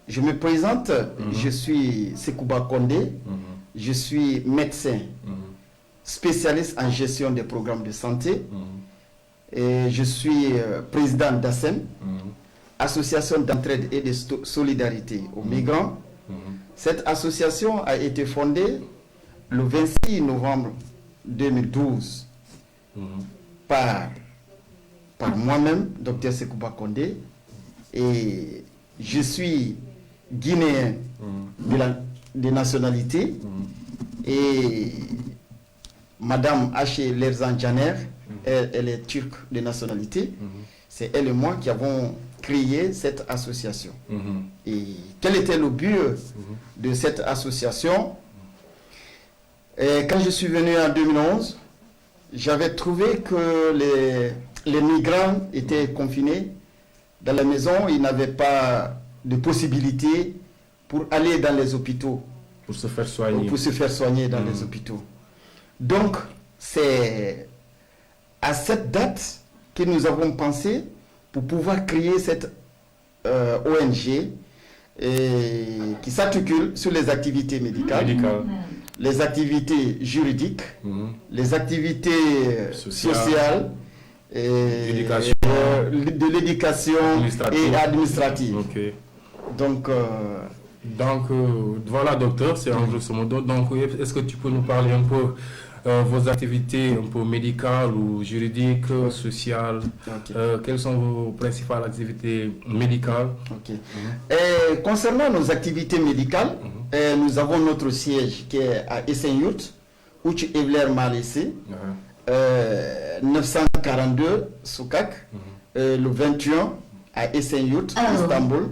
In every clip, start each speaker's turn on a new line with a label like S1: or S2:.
S1: Je me présente, je suis Sekouba Kondé, je suis médecin spécialiste en gestion des programmes de santé et je suis président d'ASEM, Association d'entraide et de solidarité aux migrants. Cette association a été fondée le 26 novembre 2012 par moi-même, Dr Sekouba Kondé, et je suis guinéen de nationalité et Madame Haché Lerzan Janer, elle est turque de nationalité. C'est elle et moi qui avons créé cette association. Et quel était le but de cette association? Et quand je suis venu en 2011, j'avais trouvé que les migrants étaient confinés dans la maison. Ils n'avaient pas de possibilité pour aller dans les hôpitaux.
S2: Pour se faire soigner.
S1: Pour se faire soigner dans les hôpitaux. Donc, c'est à cette date que nous avons pensé pour pouvoir créer cette ONG qui s'articule sur les activités médicales, les activités juridiques, les activités sociales, de l'éducation et administrative.
S2: Okay.
S1: Donc,
S2: voilà, docteur, c'est en grosso modo. Donc, est-ce que tu peux nous parler un peu vos activités un peu médicales ou juridiques, sociales? Quelles sont vos principales activités médicales?
S1: Et concernant nos activités médicales, nous avons notre siège qui est à Esenyurt, Ouch Evler Malessé, 942 Soukak, le 21 à Esenyurt, Istanbul.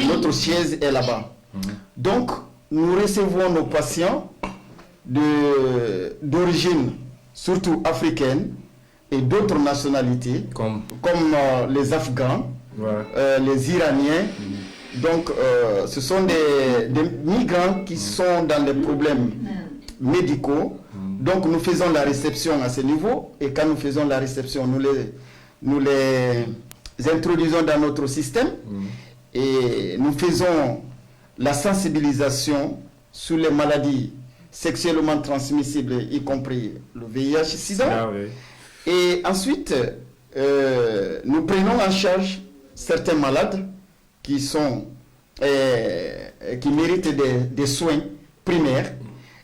S1: Notre siège est là-bas. Donc, nous recevons nos patients d'origine surtout africaine et d'autres nationalités, comme les Afghans, les Iraniens. Donc, ce sont des migrants qui sont dans des problèmes médicaux. Donc, nous faisons la réception à ce niveau. Et quand nous faisons la réception, nous les introduisons dans notre système. Et nous faisons la sensibilisation sur les maladies sexuellement transmissibles, y compris le VIH-Sida. Et ensuite, nous prenons en charge certains malades qui méritent des soins primaires,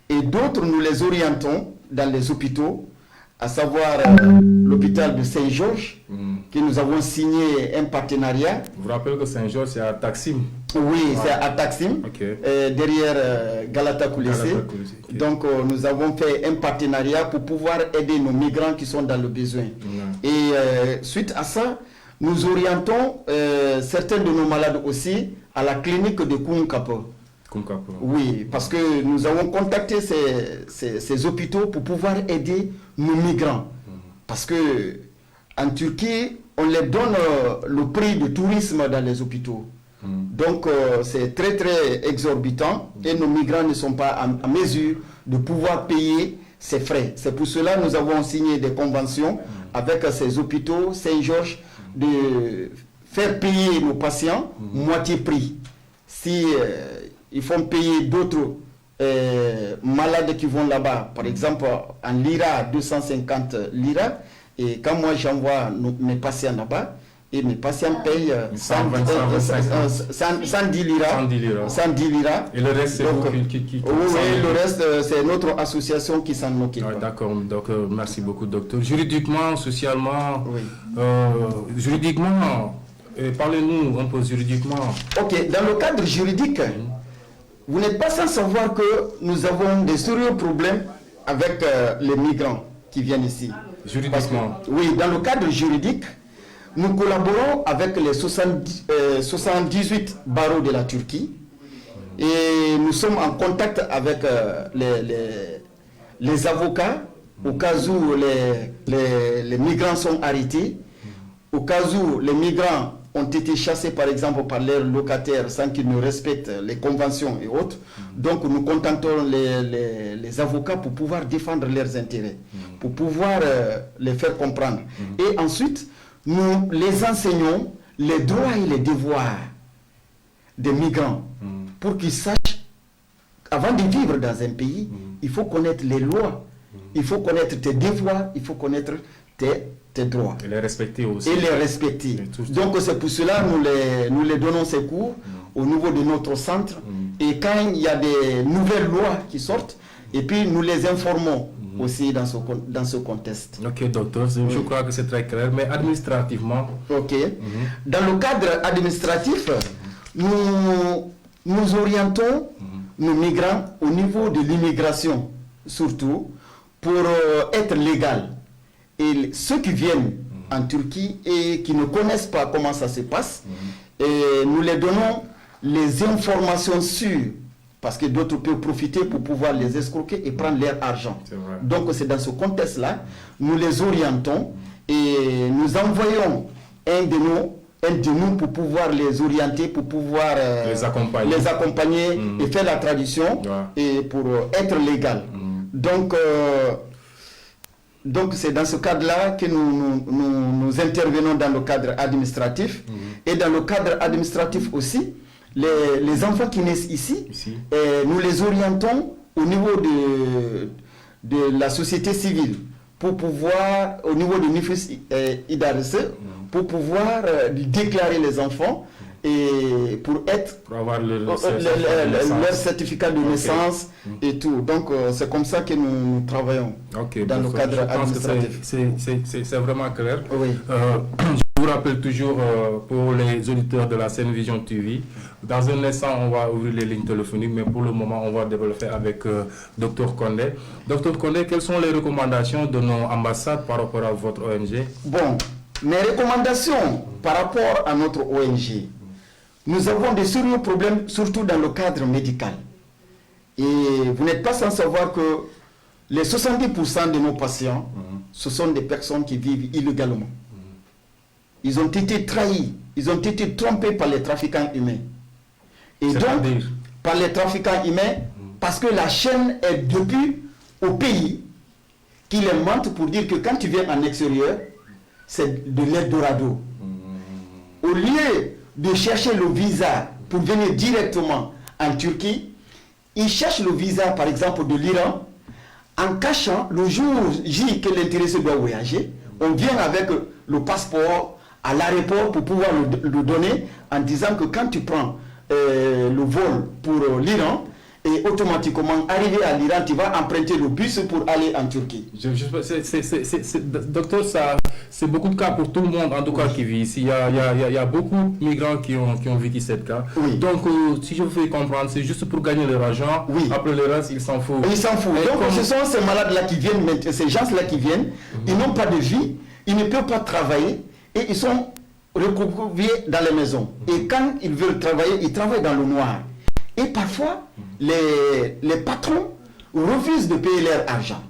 S1: et d'autres, nous les orientons dans les hôpitaux, à savoir l'hôpital de Saint-Georges, que nous avons signé un partenariat.
S2: Vous vous rappelez que Saint-Georges, c'est à Taksim?
S1: Oui, c'est à Taksim, derrière Galata Koulissé. Donc, nous avons fait un partenariat pour pouvoir aider nos migrants qui sont dans le besoin. Et suite à ça, nous orientons certains de nos malades aussi à la clinique de Kounkapo. Oui, parce que nous avons contacté ces hôpitaux pour pouvoir aider nos migrants. Parce que en Turquie, on les donne le prix de tourisme dans les hôpitaux. Donc, c'est très très exorbitant et nos migrants ne sont pas en mesure de pouvoir payer ces frais. C'est pour cela que nous avons signé des conventions avec ces hôpitaux Saint-Georges de faire payer nos patients moitié prix. Si ils font payer d'autres malades qui vont là-bas, par exemple en lira, 250 lira, et quand moi j'envoie mes patients là-bas, et mes patients payent 110 lira. 110 lira.
S2: Et le reste, c'est vous qui
S1: oui, le reste, c'est notre association qui s'en occupe.
S2: D'accord, donc merci beaucoup, docteur. Juridiquement, socialement, juridiquement, parlez-nous un peu juridiquement.
S1: Ok, dans le cadre juridique, vous n'êtes pas sans savoir que nous avons des sérieux problèmes avec les migrants qui viennent ici.
S2: Juridiquement?
S1: Oui, dans le cadre juridique, nous collaborons avec les 78 barreaux de la Turquie et nous sommes en contact avec les avocats au cas où les migrants sont arrêtés, au cas où les migrants ont été chassés par exemple par leurs locataires sans qu'ils ne respectent les conventions et autres. Donc nous contactons les avocats pour pouvoir défendre leurs intérêts, pour pouvoir les faire comprendre. Et ensuite, nous les enseignons les droits et les devoirs des migrants pour qu'ils sachent, avant de vivre dans un pays, il faut connaître les lois, il faut connaître tes devoirs, il faut connaître tes droits.
S2: Et les respecter aussi.
S1: Et les respecter. Donc c'est pour cela que nous les donnons ces cours au niveau de notre centre. Et quand il y a des nouvelles lois qui sortent, et puis nous les informons aussi dans ce contexte.
S2: Ok, docteur, je crois que c'est très clair, mais administrativement.
S1: Ok. Dans le cadre administratif, nous orientons nos migrants au niveau de l'immigration, surtout, pour être légal. Et ceux qui viennent en Turquie et qui ne connaissent pas comment ça se passe, et nous les donnons les informations sûres, parce que d'autres peuvent profiter pour pouvoir les escroquer et prendre leur argent. Donc c'est dans ce contexte-là, nous les orientons et nous envoyons un de nous pour pouvoir les orienter, pour pouvoir les accompagner et faire la traduction et pour être légal. Donc c'est dans ce cadre-là que nous intervenons dans le cadre administratif. Et dans le cadre administratif aussi, les enfants qui naissent ici, nous les orientons au niveau de la société civile pour pouvoir, au niveau du NIFUS IDARSE, pour pouvoir déclarer les enfants et pour avoir leur certificat de naissance et tout. Donc c'est comme ça que nous travaillons dans le cadre administratif.
S2: C'est vraiment clair.
S1: Oui.
S2: Je vous rappelle toujours pour les auditeurs de la Sen Vision TV, dans un instant on va ouvrir les lignes téléphoniques, mais pour le moment on va développer avec Dr Condé. Dr Condé, quelles sont les recommandations de nos ambassades par rapport à votre ONG?
S1: Bon, mes recommandations par rapport à notre ONG, nous avons des sérieux problèmes, surtout dans le cadre médical. Et vous n'êtes pas sans savoir que les 70% de nos patients, ce sont des personnes qui vivent illégalement. Ils ont été trahis, ils ont été trompés par les trafiquants humains. Et donc, par les trafiquants humains, parce que la chaîne est depuis au pays qui les mentent pour dire que quand tu viens en extérieur, c'est de l'Eldorado. Au lieu de chercher le visa pour venir directement en Turquie, ils cherchent le visa par exemple de l'Iran en cachant le jour J que l'intéressé doit voyager. On vient avec le passeport à l'aéroport pour pouvoir le donner en disant que quand tu prends le vol pour l'Iran, et automatiquement, arrivé à l'Iran, tu vas emprunter le bus pour aller en Turquie.
S2: Docteur, c'est beaucoup de cas pour tout le monde, en tout cas, qui vit ici. Il y a beaucoup de migrants qui ont vécu cette cas.
S1: Oui.
S2: Donc, si je vous fais comprendre, c'est juste pour gagner leur argent.
S1: Oui.
S2: Après le reste, ils s'en foutent.
S1: Ils s'en foutent. Donc, ce sont ces malades-là qui viennent, ces gens-là qui viennent, ils n'ont pas de vie, ils ne peuvent pas travailler et ils sont recroquevillés dans les maisons. Et quand ils veulent travailler, ils travaillent dans le noir. Et parfois, les patrons refusent de payer leur argent.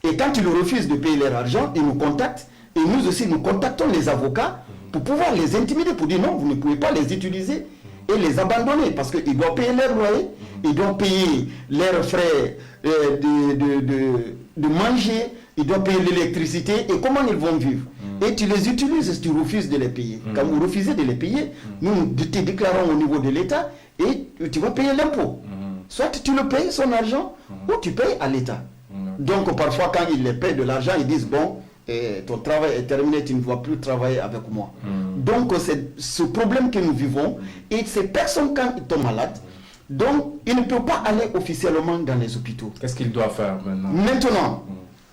S1: Et quand ils refusent de payer leur argent, ils nous contactent. Et nous aussi, nous contactons les avocats pour pouvoir les intimider, pour dire non, vous ne pouvez pas les utiliser et les abandonner. Parce qu'ils doivent payer leur loyer, ils doivent payer leurs frais de manger, ils doivent payer l'électricité. Et comment ils vont vivre? Et tu les utilises si tu refuses de les payer. Quand vous refusez de les payer, nous te déclarons au niveau de l'État et tu vas payer l'impôt. Soit tu le payes, son argent, ou tu payes à l'État. Donc parfois quand ils les payent de l'argent, ils disent bon, ton travail est terminé, tu ne vas plus travailler avec moi. Donc c'est ce problème que nous vivons. Et ces personnes, quand ils tombent malades, donc ils ne peuvent pas aller officiellement dans les hôpitaux.
S2: Qu'est-ce qu'ils doivent faire maintenant?
S1: Maintenant,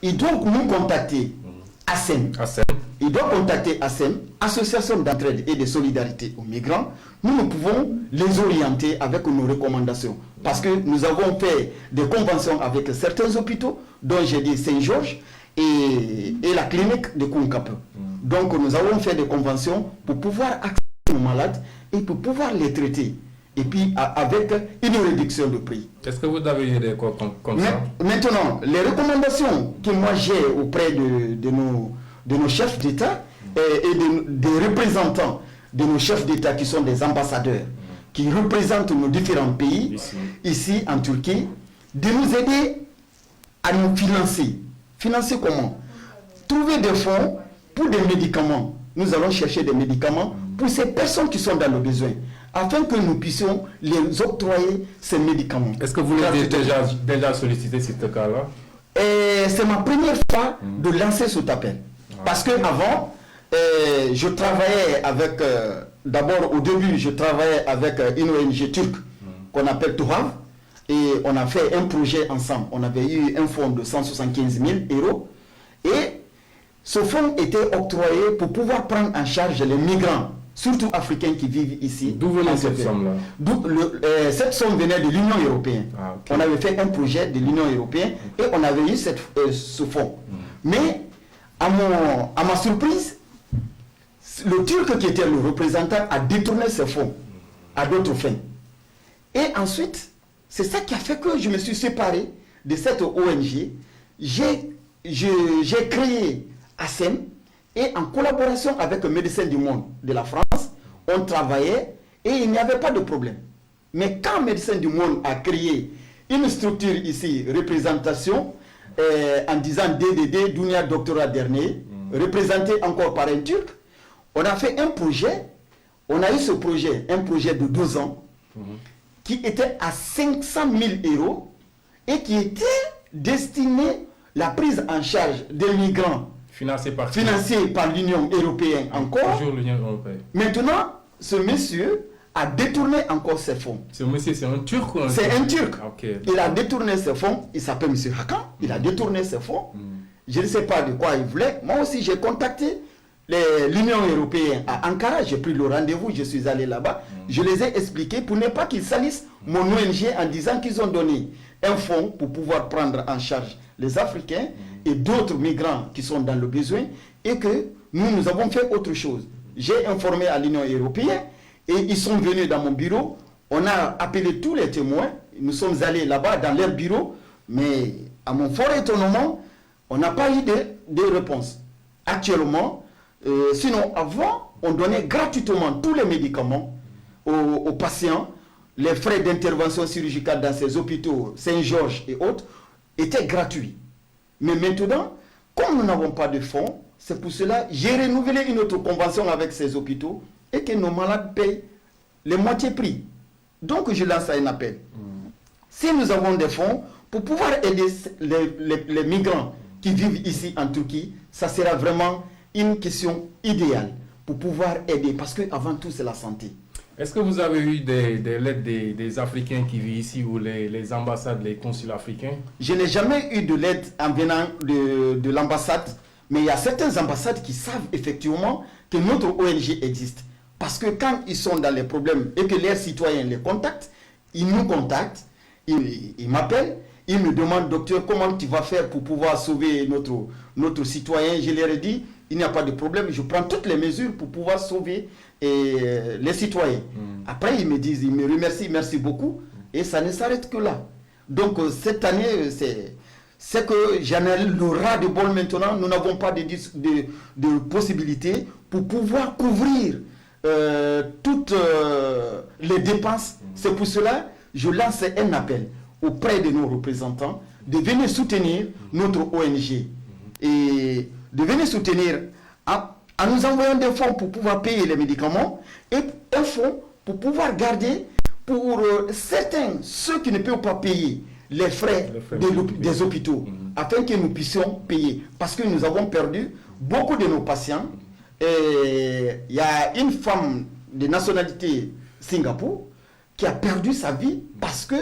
S1: ils doivent nous contacter ASEM. Ils doivent contacter ASEM, Association d'entraide et de solidarité aux migrants. Nous pouvons les orienter avec nos recommandations. Parce que nous avons fait des conventions avec certains hôpitaux, dont j'ai dit Saint-Georges et la clinique de Kunkapu. Donc nous avons fait des conventions pour pouvoir accepter nos malades et pour pouvoir les traiter. Et puis avec une réduction de prix.
S2: Est-ce que vous avez des quoi comme ça?
S1: Maintenant, les recommandations que moi j'ai auprès de nos chefs d'État et des représentants de nos chefs d'État qui sont des ambassadeurs, qui représentent nos différents pays, ici en Turquie, de nous aider à nous financer. Financer comment? Trouver des fonds pour des médicaments. Nous allons chercher des médicaments pour ces personnes qui sont dans le besoin, afin que nous puissions les octroyer ces médicaments.
S2: Est-ce que vous l'avez déjà sollicité ce cas-là?
S1: C'est ma première fois de lancer cet appel. Parce qu'avant, je travaillais avec, d'abord au début, je travaillais avec une ONG turque qu'on appelle Touhav, et on a fait un projet ensemble. On avait eu un fonds de 175 000 €, et ce fonds était octroyé pour pouvoir prendre en charge les migrants, surtout africains qui vivent ici.
S2: D'où venait cette somme-là?
S1: Cette somme venait de l'Union européenne. On avait fait un projet de l'Union européenne et on avait eu ce fonds. Mais à ma surprise, le Turc qui était le représentant a détourné ce fonds à d'autres fins. Et ensuite, c'est ça qui a fait que je me suis séparé de cette ONG. J'ai créé ASEM, et en collaboration avec Médecins du Monde de la France, on travaillait et il n'y avait pas de problème. Mais quand Médecins du Monde a créé une structure ici, représentation, en disant DDD, Dunia Doctorat Dernier, représenté encore par un Turc, on a fait un projet, on a eu ce projet, un projet de 2 ans, qui était à 500 000 € et qui était destiné à la prise en charge des migrants financé par l'Union européenne encore.
S2: Toujours l'Union européenne.
S1: Maintenant, ce monsieur a détourné encore ses fonds.
S2: Ce monsieur, c'est un Turc ou un
S1: C'est un Turc.
S2: Okay.
S1: Il a détourné ses fonds. Il s'appelle monsieur Hakan. Il a détourné ses fonds. Je ne sais pas de quoi il voulait. Moi aussi, j'ai contacté l'Union européenne à Ankara. J'ai pris le rendez-vous. Je suis allé là-bas. Je les ai expliqué pour ne pas qu'ils salissent mon ONG en disant qu'ils ont donné un fonds pour pouvoir prendre en charge les Africains et d'autres migrants qui sont dans le besoin, et que nous avons fait autre chose. J'ai informé à l'Union européenne et ils sont venus dans mon bureau. On a appelé tous les témoins. Nous sommes allés là-bas dans leur bureau, mais à mon fort étonnement, on n'a pas eu de réponse. Actuellement, sinon avant, on donnait gratuitement tous les médicaments aux patients. Les frais d'intervention chirurgicale dans ces hôpitaux, Saint-Georges et autres, étaient gratuits. Mais maintenant, comme nous n'avons pas de fonds, c'est pour cela que j'ai renouvelé une autre convention avec ces hôpitaux et que nos malades payent les moitiés prix. Donc je lance un appel. Si nous avons des fonds pour pouvoir aider les migrants qui vivent ici en Turquie, ça sera vraiment une question idéale pour pouvoir aider, parce qu'avant tout c'est la santé.
S2: Est-ce que vous avez eu des lettres des Africains qui vivent ici, ou les ambassades, les consulats africains?
S1: Je n'ai jamais eu de lettre en venant de l'ambassade, mais il y a certaines ambassades qui savent effectivement que notre ONG existe. Parce que quand ils sont dans les problèmes et que leurs citoyens les contactent, ils nous contactent, ils m'appellent, ils me demandent: docteur, comment tu vas faire pour pouvoir sauver notre citoyen? Je leur ai dit: il n'y a pas de problème, je prends toutes les mesures pour pouvoir sauver les citoyens. Après, ils me disent, ils me remercient, merci beaucoup, et ça ne s'arrête que là. Donc, cette année, c'est que j'en ai le ras de bol maintenant. Nous n'avons pas de possibilité pour pouvoir couvrir toutes les dépenses. C'est pour cela que je lance un appel auprès de nos représentants de venir soutenir notre ONG et de venir soutenir en nous envoyant des fonds pour pouvoir payer les médicaments et un fonds pour pouvoir garder pour certains, ceux qui ne peuvent pas payer les frais des hôpitaux, afin que nous puissions payer. Parce que nous avons perdu beaucoup de nos patients. Il y a une femme de nationalité Singapour qui a perdu sa vie parce que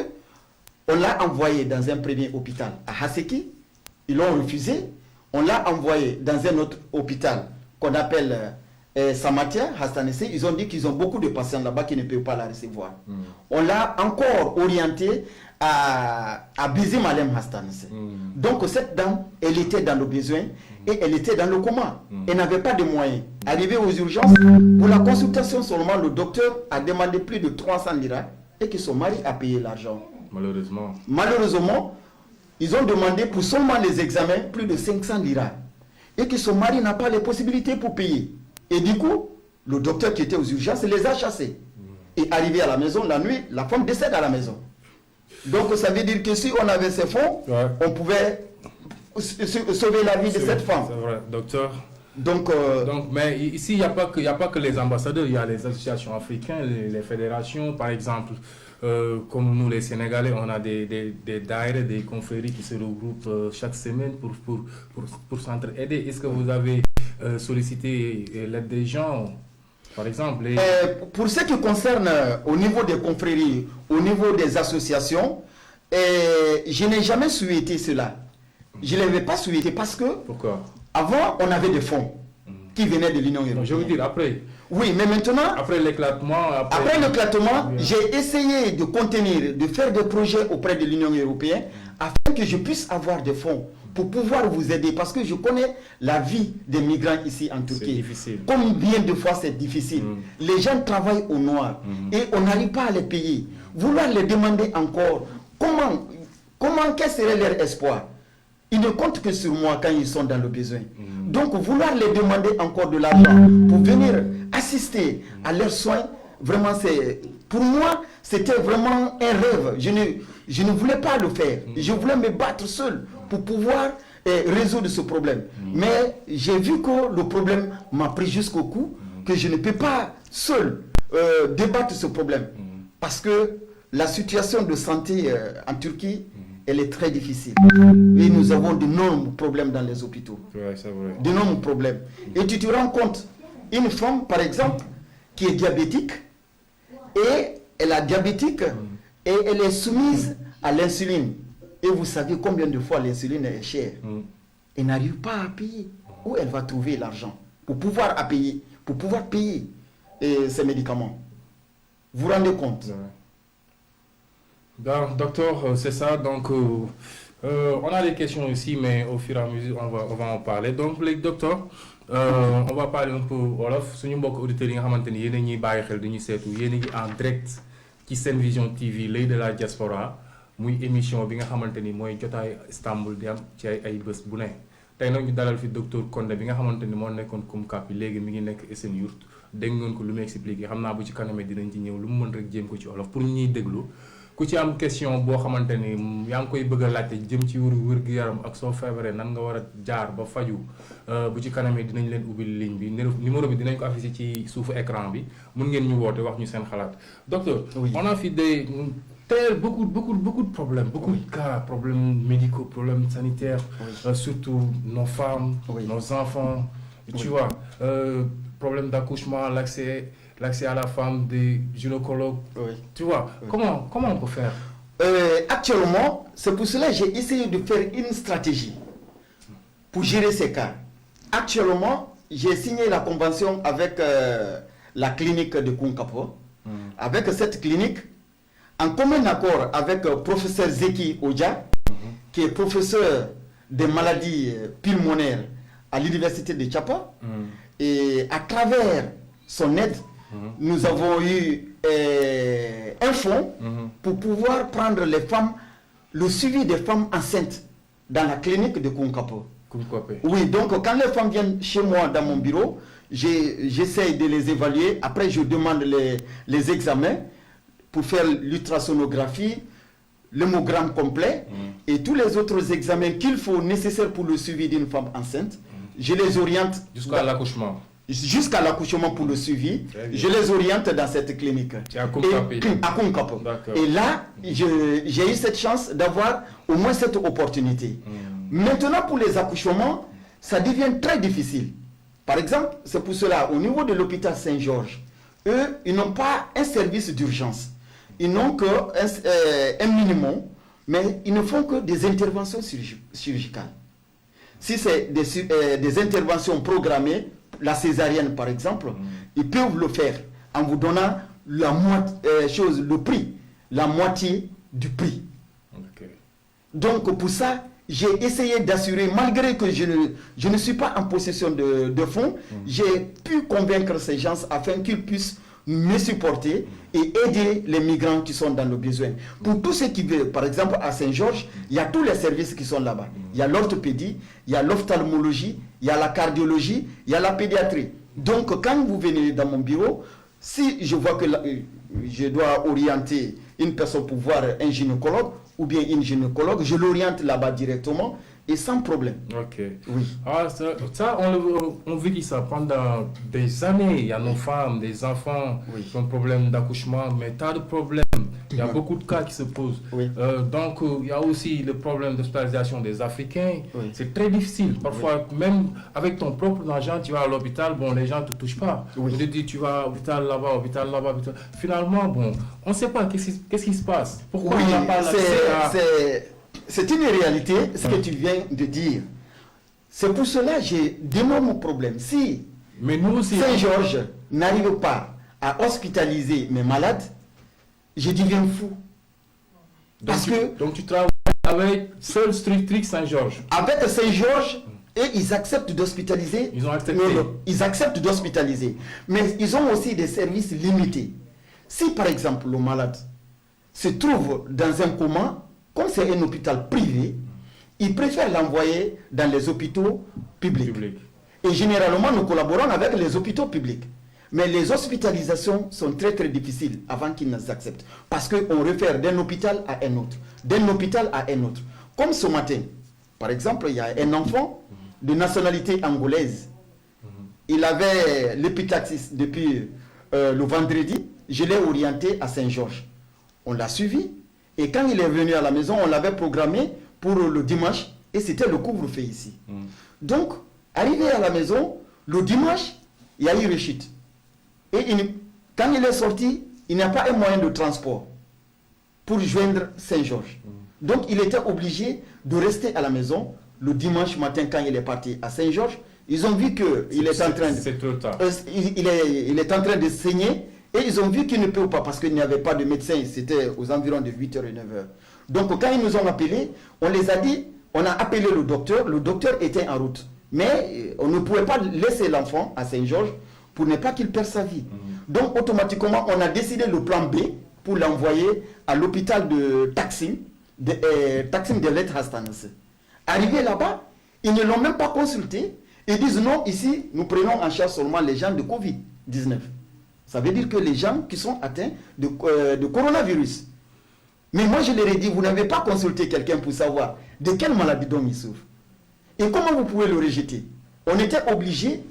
S1: on l'a envoyée dans un premier hôpital à Haseki. Ils l'ont refusé. On l'a envoyée dans un autre hôpital qu'on appelle Samatia, Hastanese. Ils ont dit qu'ils ont beaucoup de patients là-bas qui ne peuvent pas la recevoir. On l'a encore orientée à Bizimalem Hastanese. Donc cette dame, elle était dans le besoin et elle était dans le coma. Elle n'avait pas de moyens. Arrivée aux urgences, pour la consultation seulement, le docteur a demandé plus de 300 liras et que son mari a payé l'argent. Malheureusement, ils ont demandé pour seulement les examens plus de 500 liras et que son mari n'a pas les possibilités pour payer. Et du coup, le docteur qui était aux urgences les a chassés. Et arrivé à la maison la nuit, la femme décède à la maison. Donc ça veut dire que si on avait ces fonds, on pouvait sauver la vie de cette femme.
S2: C'est vrai. Docteur,
S1: Donc,
S2: mais ici, il n'y a pas que les ambassadeurs, il y a les associations africaines, les fédérations, par exemple. Comme nous les Sénégalais, on a des daïres, des confréries qui se regroupent chaque semaine pour s'entraider. Est-ce que vous avez sollicité l'aide des gens, par exemple
S1: Pour ce qui concerne au niveau des confréries, au niveau des associations, je n'ai jamais souhaité cela. Je ne l'avais pas souhaité parce que
S2: Pourquoi?
S1: Avant, on avait des fonds qui venaient de l'Union européenne.
S2: Je veux dire, après.
S1: Oui, mais maintenant,
S2: après l'éclatement,
S1: j'ai essayé de contenir, de faire des projets auprès de l'Union européenne afin que je puisse avoir des fonds pour pouvoir vous aider. Parce que je connais la vie des migrants ici en Turquie.
S2: C'est difficile.
S1: Combien de fois c'est difficile. Les gens travaillent au noir et on n'arrive pas à les payer. Vouloir les demander encore, quel serait leur espoir? Ils ne comptent que sur moi quand ils sont dans le besoin. Donc, vouloir les demander encore de l'argent pour venir assister à leurs soins, vraiment, pour moi, c'était vraiment un rêve. Je ne voulais pas le faire. Je voulais me battre seul pour pouvoir résoudre ce problème. Mais j'ai vu que le problème m'a pris jusqu'au cou, que je ne peux pas seul débattre ce problème. Parce que la situation de santé en Turquie, elle est très difficile. Et nous avons d'énormes problèmes dans les hôpitaux.
S2: Ouais, c'est vrai.
S1: D'énormes problèmes. Et tu te rends compte, une femme, par exemple, qui est diabétique, et elle est diabétique, et elle est soumise à l'insuline. Et vous savez combien de fois l'insuline est chère. Elle n'arrive pas à payer. Où elle va trouver l'argent pour pouvoir payer ces médicaments? Vous vous rendez compte?
S2: Ouais. Donc, docteur, c'est ça. Donc, on a des questions aussi, mais au fur et à mesure, on va en parler. Donc, les docteurs, on va parler un peu wolof. Suñu mbokk auditeurs yi nga xamanteni yéen a ñuy bàyyi xel dañuy seetu yéen a ngi en direct ci Sen Vision TV l'œil de la diaspora muy émission bi nga xamanteni mooy jotaay Istanbul di am ci ay bés bu ne. Tey nag ñu dalal fi docteur Condé bi nga xamanteni moo nekkoon Kumkapi léegi mi ngi nekk Esenyurt dégg ngeen ko lu mu expliqué xam naa bu ci kanamee dinañ ci ñëw lu mu mën rek jéem ko ci wolof pour ñuy déglu. Ku ci am question boo xamante ni yaa ngi koy bëgg a laajte jëm ci wér-gu-yaram ak soo feebaree nan nga war a jaar ba faju bu ci kanamee dinañ leen ubbil ligne bi numéro bi dinañ ko affiché ci suufu écran bi mun ngeen ñu woote wax ñu seen xalaat. Docteur, on a fait beaucoup de problèmes, beaucoup de cas, problèmes médicaux, problèmes sanitaires, surtout nos femmes, nos enfants, tu vois, problèmes d'accouchement, l'accès à la femme, des gynécologues, tu vois, comment on peut faire?
S1: Actuellement, c'est pour cela que j'ai essayé de faire une stratégie pour gérer ces cas. Actuellement, j'ai signé la convention avec la clinique de Kunkapo. Avec cette clinique, en commun accord avec professeur Zeki Oja, qui est professeur des maladies pulmonaires à l'université de Tchapa, et à travers son aide, nous avons eu un fonds pour pouvoir prendre les femmes, le suivi des femmes enceintes dans la clinique de Kunkapo. Oui, donc quand les femmes viennent chez moi dans mon bureau, j'essaie de les évaluer. Après, je demande les examens pour faire l'ultrasonographie, l'hémogramme complet et tous les autres examens qu'il faut nécessaires pour le suivi d'une femme enceinte. Je les oriente
S2: jusqu'à l'accouchement.
S1: Jusqu'à l'accouchement pour le suivi, je les oriente dans cette clinique.
S2: À Kunkapo.
S1: Et là, j'ai eu cette chance d'avoir au moins cette opportunité. Maintenant, pour les accouchements, ça devient très difficile. Par exemple, c'est pour cela, au niveau de l'hôpital Saint-Georges, eux, ils n'ont pas un service d'urgence. Ils n'ont qu'un minimum, mais ils ne font que des interventions chirurgicales. Si c'est des interventions programmées, la césarienne par exemple, ils peuvent le faire en vous donnant la moitié du prix. Donc pour ça, j'ai essayé d'assurer, malgré que je ne suis pas en possession de fonds, j'ai pu convaincre ces gens afin qu'ils puissent me supporter et aider les migrants qui sont dans le besoin. Pour tous ceux qui veulent, par exemple à Saint-Georges, il y a tous les services qui sont là-bas. Il y a l'orthopédie, il y a l'ophtalmologie, il y a la cardiologie, il y a la pédiatrie. Donc quand vous venez dans mon bureau, si je vois que je dois orienter une personne pour voir un gynécologue ou bien une gynécologue, je l'oriente là-bas directement et sans problème.
S2: Ok.
S1: Oui.
S2: Ah, ça on vit ça pendant des années. Il y a nos femmes, des enfants qui ont problème d'accouchement, mais tas de problèmes. Il y a beaucoup de cas qui se posent.
S1: Oui.
S2: Donc, il y a aussi le problème d'hospitalisation des Africains.
S1: Oui.
S2: C'est très difficile. Parfois, même avec ton propre argent, tu vas à l'hôpital, bon, les gens ne te touchent pas.
S1: Oui.
S2: On te dit, tu vas à l'hôpital là-bas, hôpital là-bas, hôpital. Finalement, bon, on ne sait pas qu'est-ce qui se passe. Pourquoi on n'a pas l'accès
S1: C'est une réalité, ce que tu viens de dire. C'est pour cela que j'ai d'énormes problèmes. Si Saint-Georges n'arrive pas à hospitaliser mes malades, je deviens fou.
S2: Donc tu travailles avec seul Strict Saint-Georges.
S1: Avec Saint-Georges, et ils acceptent d'hospitaliser.
S2: Ils ont accepté.
S1: Ils acceptent d'hospitaliser. Mais ils ont aussi des services limités. Si par exemple le malade se trouve dans un coma, comme c'est un hôpital privé, ils préfèrent l'envoyer dans les hôpitaux publics. Et généralement, nous collaborons avec les hôpitaux publics. Mais les hospitalisations sont très très difficiles avant qu'ils nous acceptent. Parce qu'on réfère d'un hôpital à un autre. D'un hôpital à un autre. Comme ce matin, par exemple, il y a un enfant de nationalité angolaise. Il avait l'hépatitis depuis le vendredi. Je l'ai orienté à Saint-Georges. On l'a suivi. Et quand il est venu à la maison, on l'avait programmé pour le dimanche. Et c'était le couvre-feu ici. Donc, arrivé à la maison, le dimanche, il y a eu rechute. Et quand il est sorti, il n'y a pas un moyen de transport pour joindre Saint-Georges. Donc, il était obligé de rester à la maison le dimanche matin quand il est parti à Saint-Georges. Ils ont vu qu'il est en train de...
S2: C'est trop tard.
S1: Il est en train de saigner. Et ils ont vu qu'il ne peut pas parce qu'il n'y avait pas de médecin. C'était aux environs de 8h et 9h. Donc quand ils nous ont appelés, on les a dit, on a appelé le docteur. Le docteur était en route. Mais on ne pouvait pas laisser l'enfant à Saint-Georges pour ne pas qu'il perde sa vie. Donc automatiquement, on a décidé le plan B pour l'envoyer à l'hôpital de Taksim, de l'Et Hastanese. Arrivé là-bas, ils ne l'ont même pas consulté. Ils disent non, ici, nous prenons en charge seulement les gens de Covid-19. Ça veut dire que les gens qui sont atteints de coronavirus. Mais moi, je leur ai dit, vous n'avez pas consulté quelqu'un pour savoir de quelle maladie dont il souffre. Et comment vous pouvez le rejeter? On était obligé,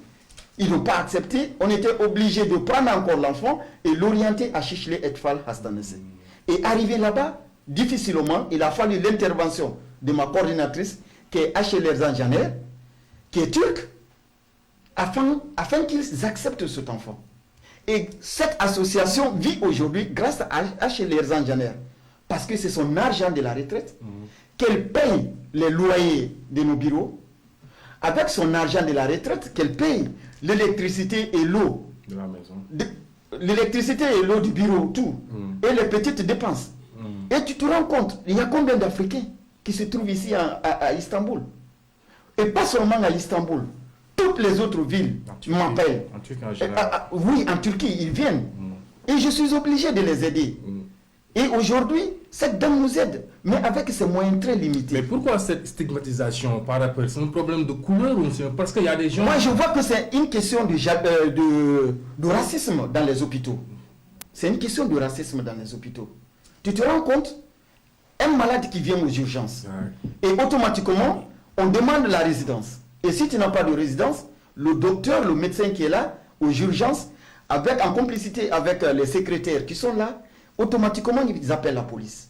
S1: ils n'ont pas accepté, on était obligé de prendre encore l'enfant et l'orienter à Chichele Etfal Hastanese. Et arrivé là-bas, difficilement, il a fallu l'intervention de ma coordinatrice, qui est H.L. Zanjaner, qui est turque, afin qu'ils acceptent cet enfant. Et cette association vit aujourd'hui grâce à H.L. Zanjaner, parce que c'est son argent de la retraite, qu'elle paye les loyers de nos bureaux, avec son argent de la retraite, qu'elle paye l'électricité et l'eau
S2: de la maison.
S1: L'électricité et l'eau du bureau, tout. Et les petites dépenses. Et tu te rends compte, il y a combien d'Africains qui se trouvent ici à Istanbul? Et pas seulement à Istanbul. Toutes les autres villes m'appellent.
S2: En Turquie en général.
S1: Oui, en Turquie, ils viennent. Et je suis obligé de les aider. Et aujourd'hui, cette dame nous aide, mais avec ses moyens très limités.
S2: Mais pourquoi cette stigmatisation par rapport? C'est un problème de couleur ou c'est parce qu'il y a des gens...
S1: Moi, je vois que c'est une question de racisme dans les hôpitaux. C'est une question de racisme dans les hôpitaux. Tu te rends compte? Un malade qui vient aux urgences, et automatiquement, on demande la résidence. Et si tu n'as pas de résidence, le docteur, le médecin qui est là, aux urgences, en complicité avec les secrétaires qui sont là, automatiquement, ils appellent la police.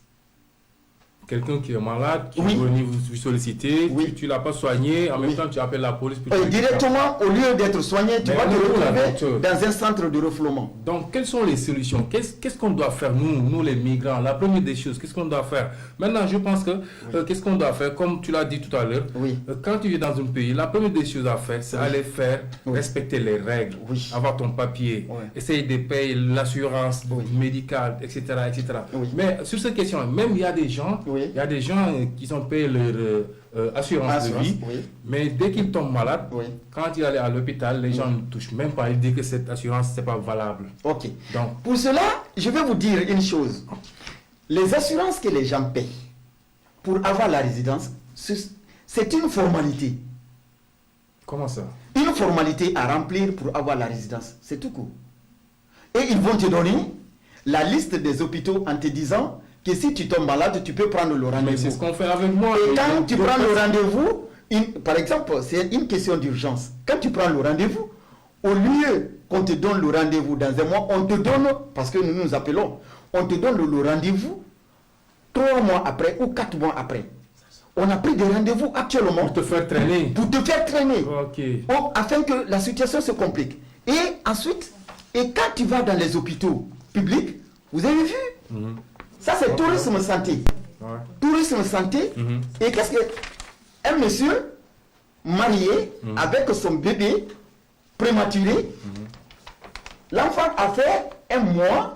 S2: Quelqu'un qui est malade, qui veut venir vous solliciter, tu ne l'as pas soigné, en même temps tu appelles la police.
S1: Directement, au lieu d'être soigné, tu vas te retrouver dans un centre de refoulement.
S2: Donc, quelles sont les solutions? Qu'est-ce qu'on doit faire, nous les migrants? La première des choses, qu'est-ce qu'on doit faire? Maintenant, je pense que, qu'est-ce qu'on doit faire? Comme tu l'as dit tout à l'heure, quand tu es dans un pays, la première des choses à faire, c'est aller faire respecter les règles, avoir ton papier, essayer de payer l'assurance médicale, etc. etc. Mais sur cette question, même il y a des gens... Il y a des gens qui ont payé leur assurance de vie, mais dès qu'ils tombent malades, quand ils allaient à l'hôpital, les gens ne touchent même pas. Ils disent que cette assurance n'est pas valable.
S1: Ok. Donc, pour cela, je vais vous dire une chose. Les assurances que les gens payent pour avoir la résidence, c'est une formalité.
S2: Comment ça?
S1: Une formalité à remplir pour avoir la résidence. C'est tout court. Et ils vont te donner la liste des hôpitaux en te disant que si tu tombes malade, tu peux prendre le rendez-vous.
S2: Mais c'est ce qu'on fait avec moi.
S1: Et quand tu prends le rendez-vous, par exemple, c'est une question d'urgence. Quand tu prends le rendez-vous, au lieu qu'on te donne le rendez-vous dans un mois, on te donne, parce que nous nous appelons, on te donne le rendez-vous 3 mois après ou 4 mois après. On a pris des rendez-vous actuellement.
S2: Pour te faire traîner.
S1: Pour te faire traîner.
S2: Ok.
S1: Afin que la situation se complique. Et ensuite, quand tu vas dans les hôpitaux publics, vous avez vu, ça c'est tourisme santé.
S2: Ouais.
S1: Tourisme santé. Et qu'est-ce que... Un monsieur marié avec son bébé prématuré, l'enfant a fait 1 mois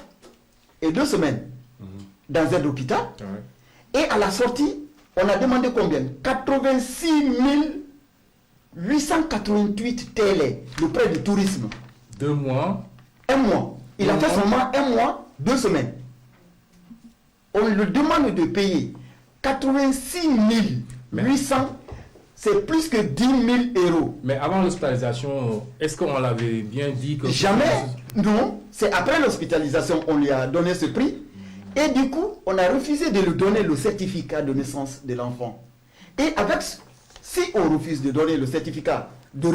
S1: et 2 semaines dans un hôpital.
S2: Ouais.
S1: Et à la sortie, on a demandé combien? 86 888 TL, le prêt du tourisme.
S2: 2 mois.
S1: 1 mois. Il a fait seulement 1 mois, 2 semaines. On lui demande de payer 86 800, c'est plus que 10 000 euros.
S2: Mais avant l'hospitalisation, est-ce qu'on l'avait bien dit que...
S1: Jamais, non. C'est après l'hospitalisation, on lui a donné ce prix. Et du coup, on a refusé de lui donner le certificat de naissance de l'enfant. Et avec, si on refuse de donner le certificat de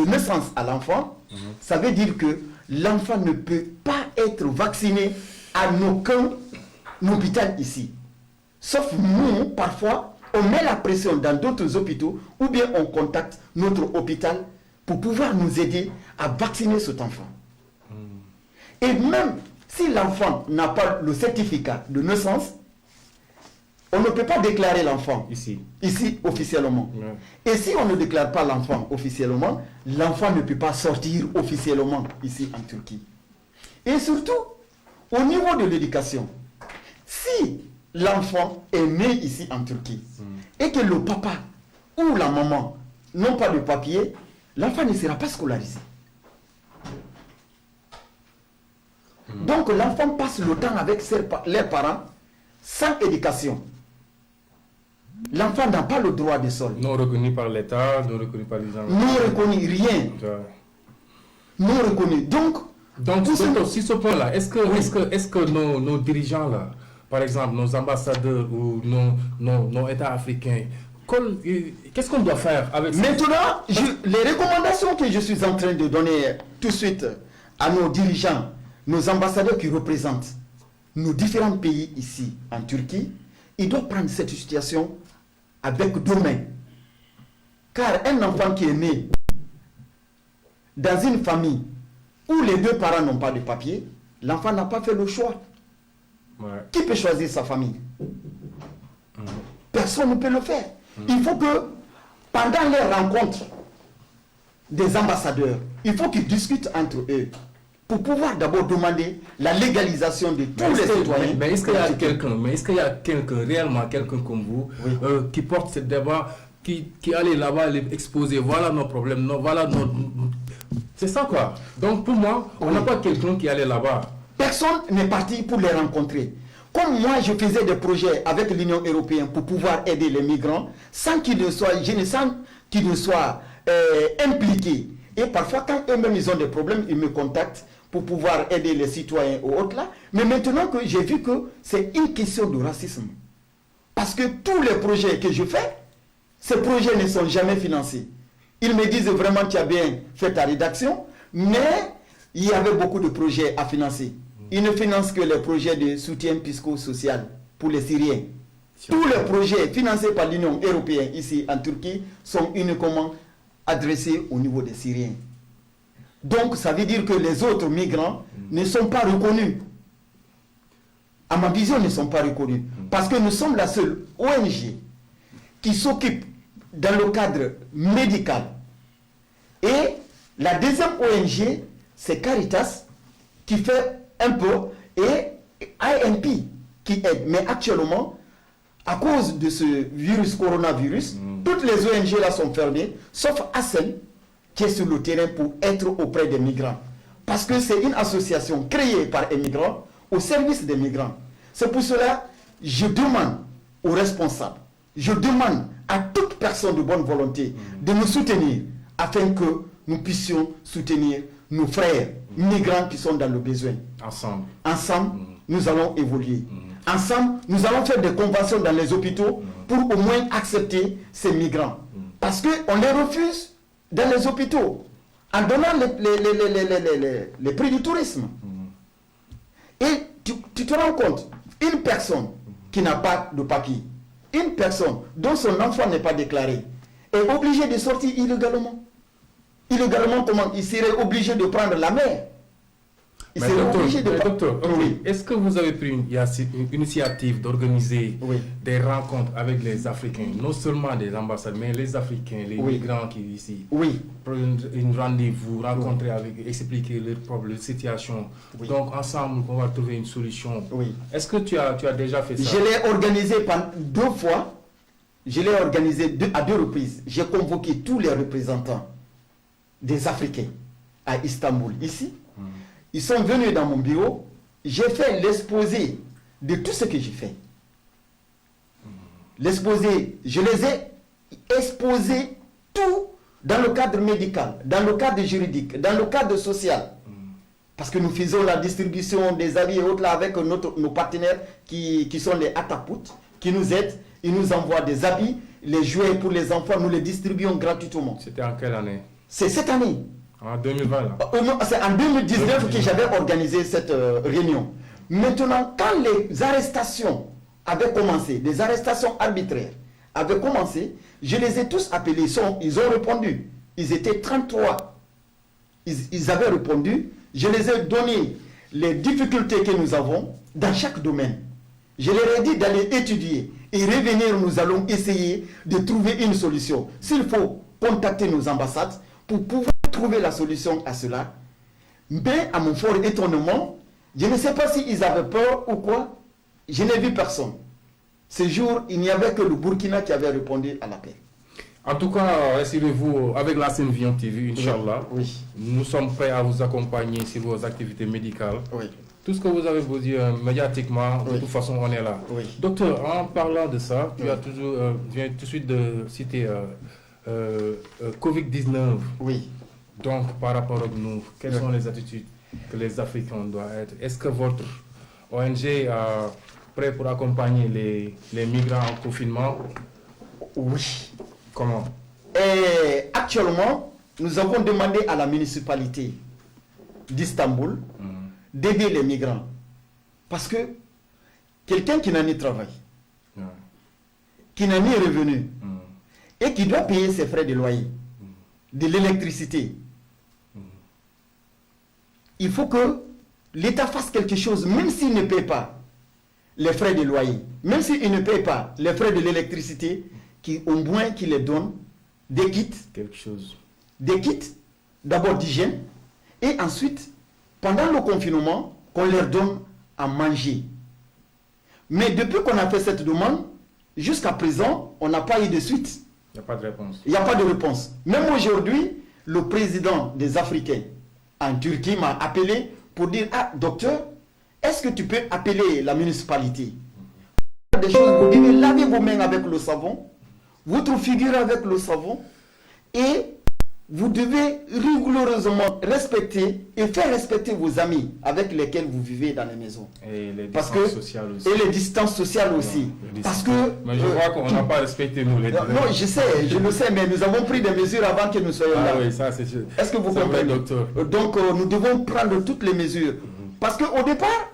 S1: naissance à l'enfant, ça veut dire que l'enfant ne peut pas être vacciné à aucun hôpital ici. Sauf nous, parfois, on met la pression dans d'autres hôpitaux ou bien on contacte notre hôpital pour pouvoir nous aider à vacciner cet enfant. Et même si l'enfant n'a pas le certificat de naissance, on ne peut pas déclarer l'enfant ici officiellement. Ouais. Et si on ne déclare pas l'enfant officiellement, l'enfant ne peut pas sortir officiellement ici en Turquie. Et surtout, au niveau de l'éducation, si l'enfant est né ici en Turquie et que le papa ou la maman n'ont pas de papier, l'enfant ne sera pas scolarisé. Donc l'enfant passe le temps avec leurs parents sans éducation. L'enfant n'a pas le droit de sol.
S2: Non reconnu par l'État, non reconnu par les gens.
S1: Non reconnu, rien. Non reconnu. Donc
S2: sur ce point-là, est-ce que nos dirigeants là, par exemple nos ambassadeurs ou nos États africains, qu'est-ce qu'on doit faire avec ça?
S1: Maintenant, les recommandations que je suis en train de donner tout de suite à nos dirigeants, nos ambassadeurs qui représentent nos différents pays ici en Turquie, ils doivent prendre cette situation avec 2 mains. Car un enfant qui est né dans une famille où les 2 parents n'ont pas de papier, l'enfant n'a pas fait le choix. Ouais. Qui peut choisir sa famille? Personne ne peut le faire. Il faut que pendant les rencontres des ambassadeurs, il faut qu'ils discutent entre eux pour pouvoir d'abord demander la légalisation de tous les citoyens.
S2: Mais est-ce qu'il y a quelqu'un, réellement quelqu'un comme vous, qui porte ce débat, qui allait là-bas exposer, voilà nos problèmes, voilà nos... C'est ça quoi. Donc pour moi, on n'a pas quelqu'un qui allait là-bas.
S1: Personne n'est parti pour les rencontrer. Comme moi, je faisais des projets avec l'Union européenne pour pouvoir aider les migrants, sans qu'ils ne soient impliqués. Et parfois, quand eux-mêmes ils ont des problèmes, ils me contactent pour pouvoir aider les citoyens ou autres là. Mais maintenant que j'ai vu que c'est une question de racisme. Parce que tous les projets que je fais, ces projets ne sont jamais financés. Ils me disent vraiment tu as bien fait ta rédaction, mais il y avait beaucoup de projets à financer. Ils ne financent que les projets de soutien psychosocial pour les Syriens. Tous les projets financés par l'Union européenne ici en Turquie sont uniquement adressés au niveau des Syriens. Donc ça veut dire que les autres migrants ne sont pas reconnus. À ma vision, ils ne sont pas reconnus. Parce que nous sommes la seule ONG qui s'occupe dans le cadre médical. Et la deuxième ONG, c'est Caritas, qui fait un peu, et INP, qui aide. Mais actuellement, à cause de ce coronavirus, toutes les ONG là sont fermées, sauf ASEN, qui est sur le terrain pour être auprès des migrants. Parce que c'est une association créée par un migrant au service des migrants. C'est pour cela que je demande aux responsables, je demande à toute personne de bonne volonté de nous soutenir afin que nous puissions soutenir nos frères migrants qui sont dans le besoin.
S2: Ensemble.
S1: Ensemble, nous allons évoluer. ensemble, nous allons faire des conventions dans les hôpitaux pour au moins accepter ces migrants. Parce qu'on les refuse dans les hôpitaux en donnant les prix du tourisme. Et tu te rends compte, une personne qui n'a pas de papier, une personne dont son enfant n'est pas déclaré, est obligée de sortir illégalement. Illégalement, comment? Il serait obligé de prendre la mer.
S2: Mais docteur, oui. Est-ce que vous avez pris une initiative d'organiser des rencontres avec les Africains, non seulement des ambassades, mais les Africains, les migrants qui sont ici, pour une rendez-vous, rencontrer avec, expliquer leurs problèmes, leur situation. Donc ensemble, on va trouver une solution. Est-ce que tu as déjà fait ça?
S1: Je l'ai organisé deux fois. Je l'ai organisé à deux reprises. J'ai convoqué tous les représentants des Africains à Istanbul, ici. Ils sont venus dans mon bureau. J'ai fait l'exposé de tout ce que j'ai fait. L'exposé, je les ai exposés tout dans le cadre médical, dans le cadre juridique, dans le cadre social. Parce que nous faisons la distribution des habits et autres là avec nos partenaires qui sont les Ataput, qui nous aident. Ils nous envoient des habits, les jouets pour les enfants, nous les distribuons gratuitement.
S2: C'était en quelle année?
S1: C'est cette année.
S2: En 2020 là.
S1: C'est en 2019 que j'avais organisé cette réunion. Maintenant, quand les arrestations avaient commencé, des arrestations arbitraires avaient commencé, je les ai tous appelés, ils ont répondu. Ils étaient 33. Ils avaient répondu. Je les ai donné les difficultés que nous avons dans chaque domaine. Je leur ai dit d'aller étudier et revenir, nous allons essayer de trouver une solution. S'il faut contacter nos ambassades pour pouvoir trouver la solution à cela. Mais à mon fort étonnement, je ne sais pas s'ils avaient peur ou quoi, je n'ai vu personne. Ce jour, il n'y avait que le Burkina qui avait répondu à l'appel.
S2: En tout cas, rassurez-vous, avec la Sen Vision TV, Inch'Allah, nous sommes prêts à vous accompagner sur vos activités médicales. Tout ce que vous avez besoin médiatiquement, de toute façon, on est là. Docteur, en parlant de ça, tu as toujours, viens tout de suite de citer Covid-19. Donc, par rapport à nous, quelles sont les attitudes que les Africains doivent être? Est-ce que votre ONG est prêt pour accompagner les migrants en confinement?
S1: Oui.
S2: Comment?
S1: Actuellement, nous avons demandé à la municipalité d'Istanbul d'aider les migrants. Parce que quelqu'un qui n'a ni travail, qui n'a ni revenu, et qui doit payer ses frais de loyer, de l'électricité, il faut que l'État fasse quelque chose, même s'il ne paye pas les frais de loyer, même s'il ne paye pas les frais de l'électricité, au moins qu'il les donne des kits.
S2: Quelque chose.
S1: Des kits, d'abord d'hygiène, et ensuite, pendant le confinement, qu'on leur donne à manger. Mais depuis qu'on a fait cette demande, jusqu'à présent, on n'a pas eu de suite.
S2: Il n'y a pas de réponse.
S1: Il n'y a pas de réponse. Même aujourd'hui, le président des Africains en Turquie m'a appelé pour dire, ah, docteur, est-ce que tu peux appeler la municipalité? Des choses, vous devez laver vos mains avec le savon, votre figure avec le savon, et vous devez rigoureusement respecter et faire respecter vos amis avec lesquels vous vivez dans les maisons.
S2: Et les distances sociales aussi.
S1: Et les distances sociales aussi. Parce que...
S2: Mais je vois qu'on n'a pas respecté nous les
S1: non, je sais, je le sais, mais nous avons pris des mesures avant que nous soyons là.
S2: Oui, ça c'est sûr.
S1: Est-ce que vous comprenez?
S2: Docteur.
S1: Donc nous devons prendre toutes les mesures. Parce qu'au départ,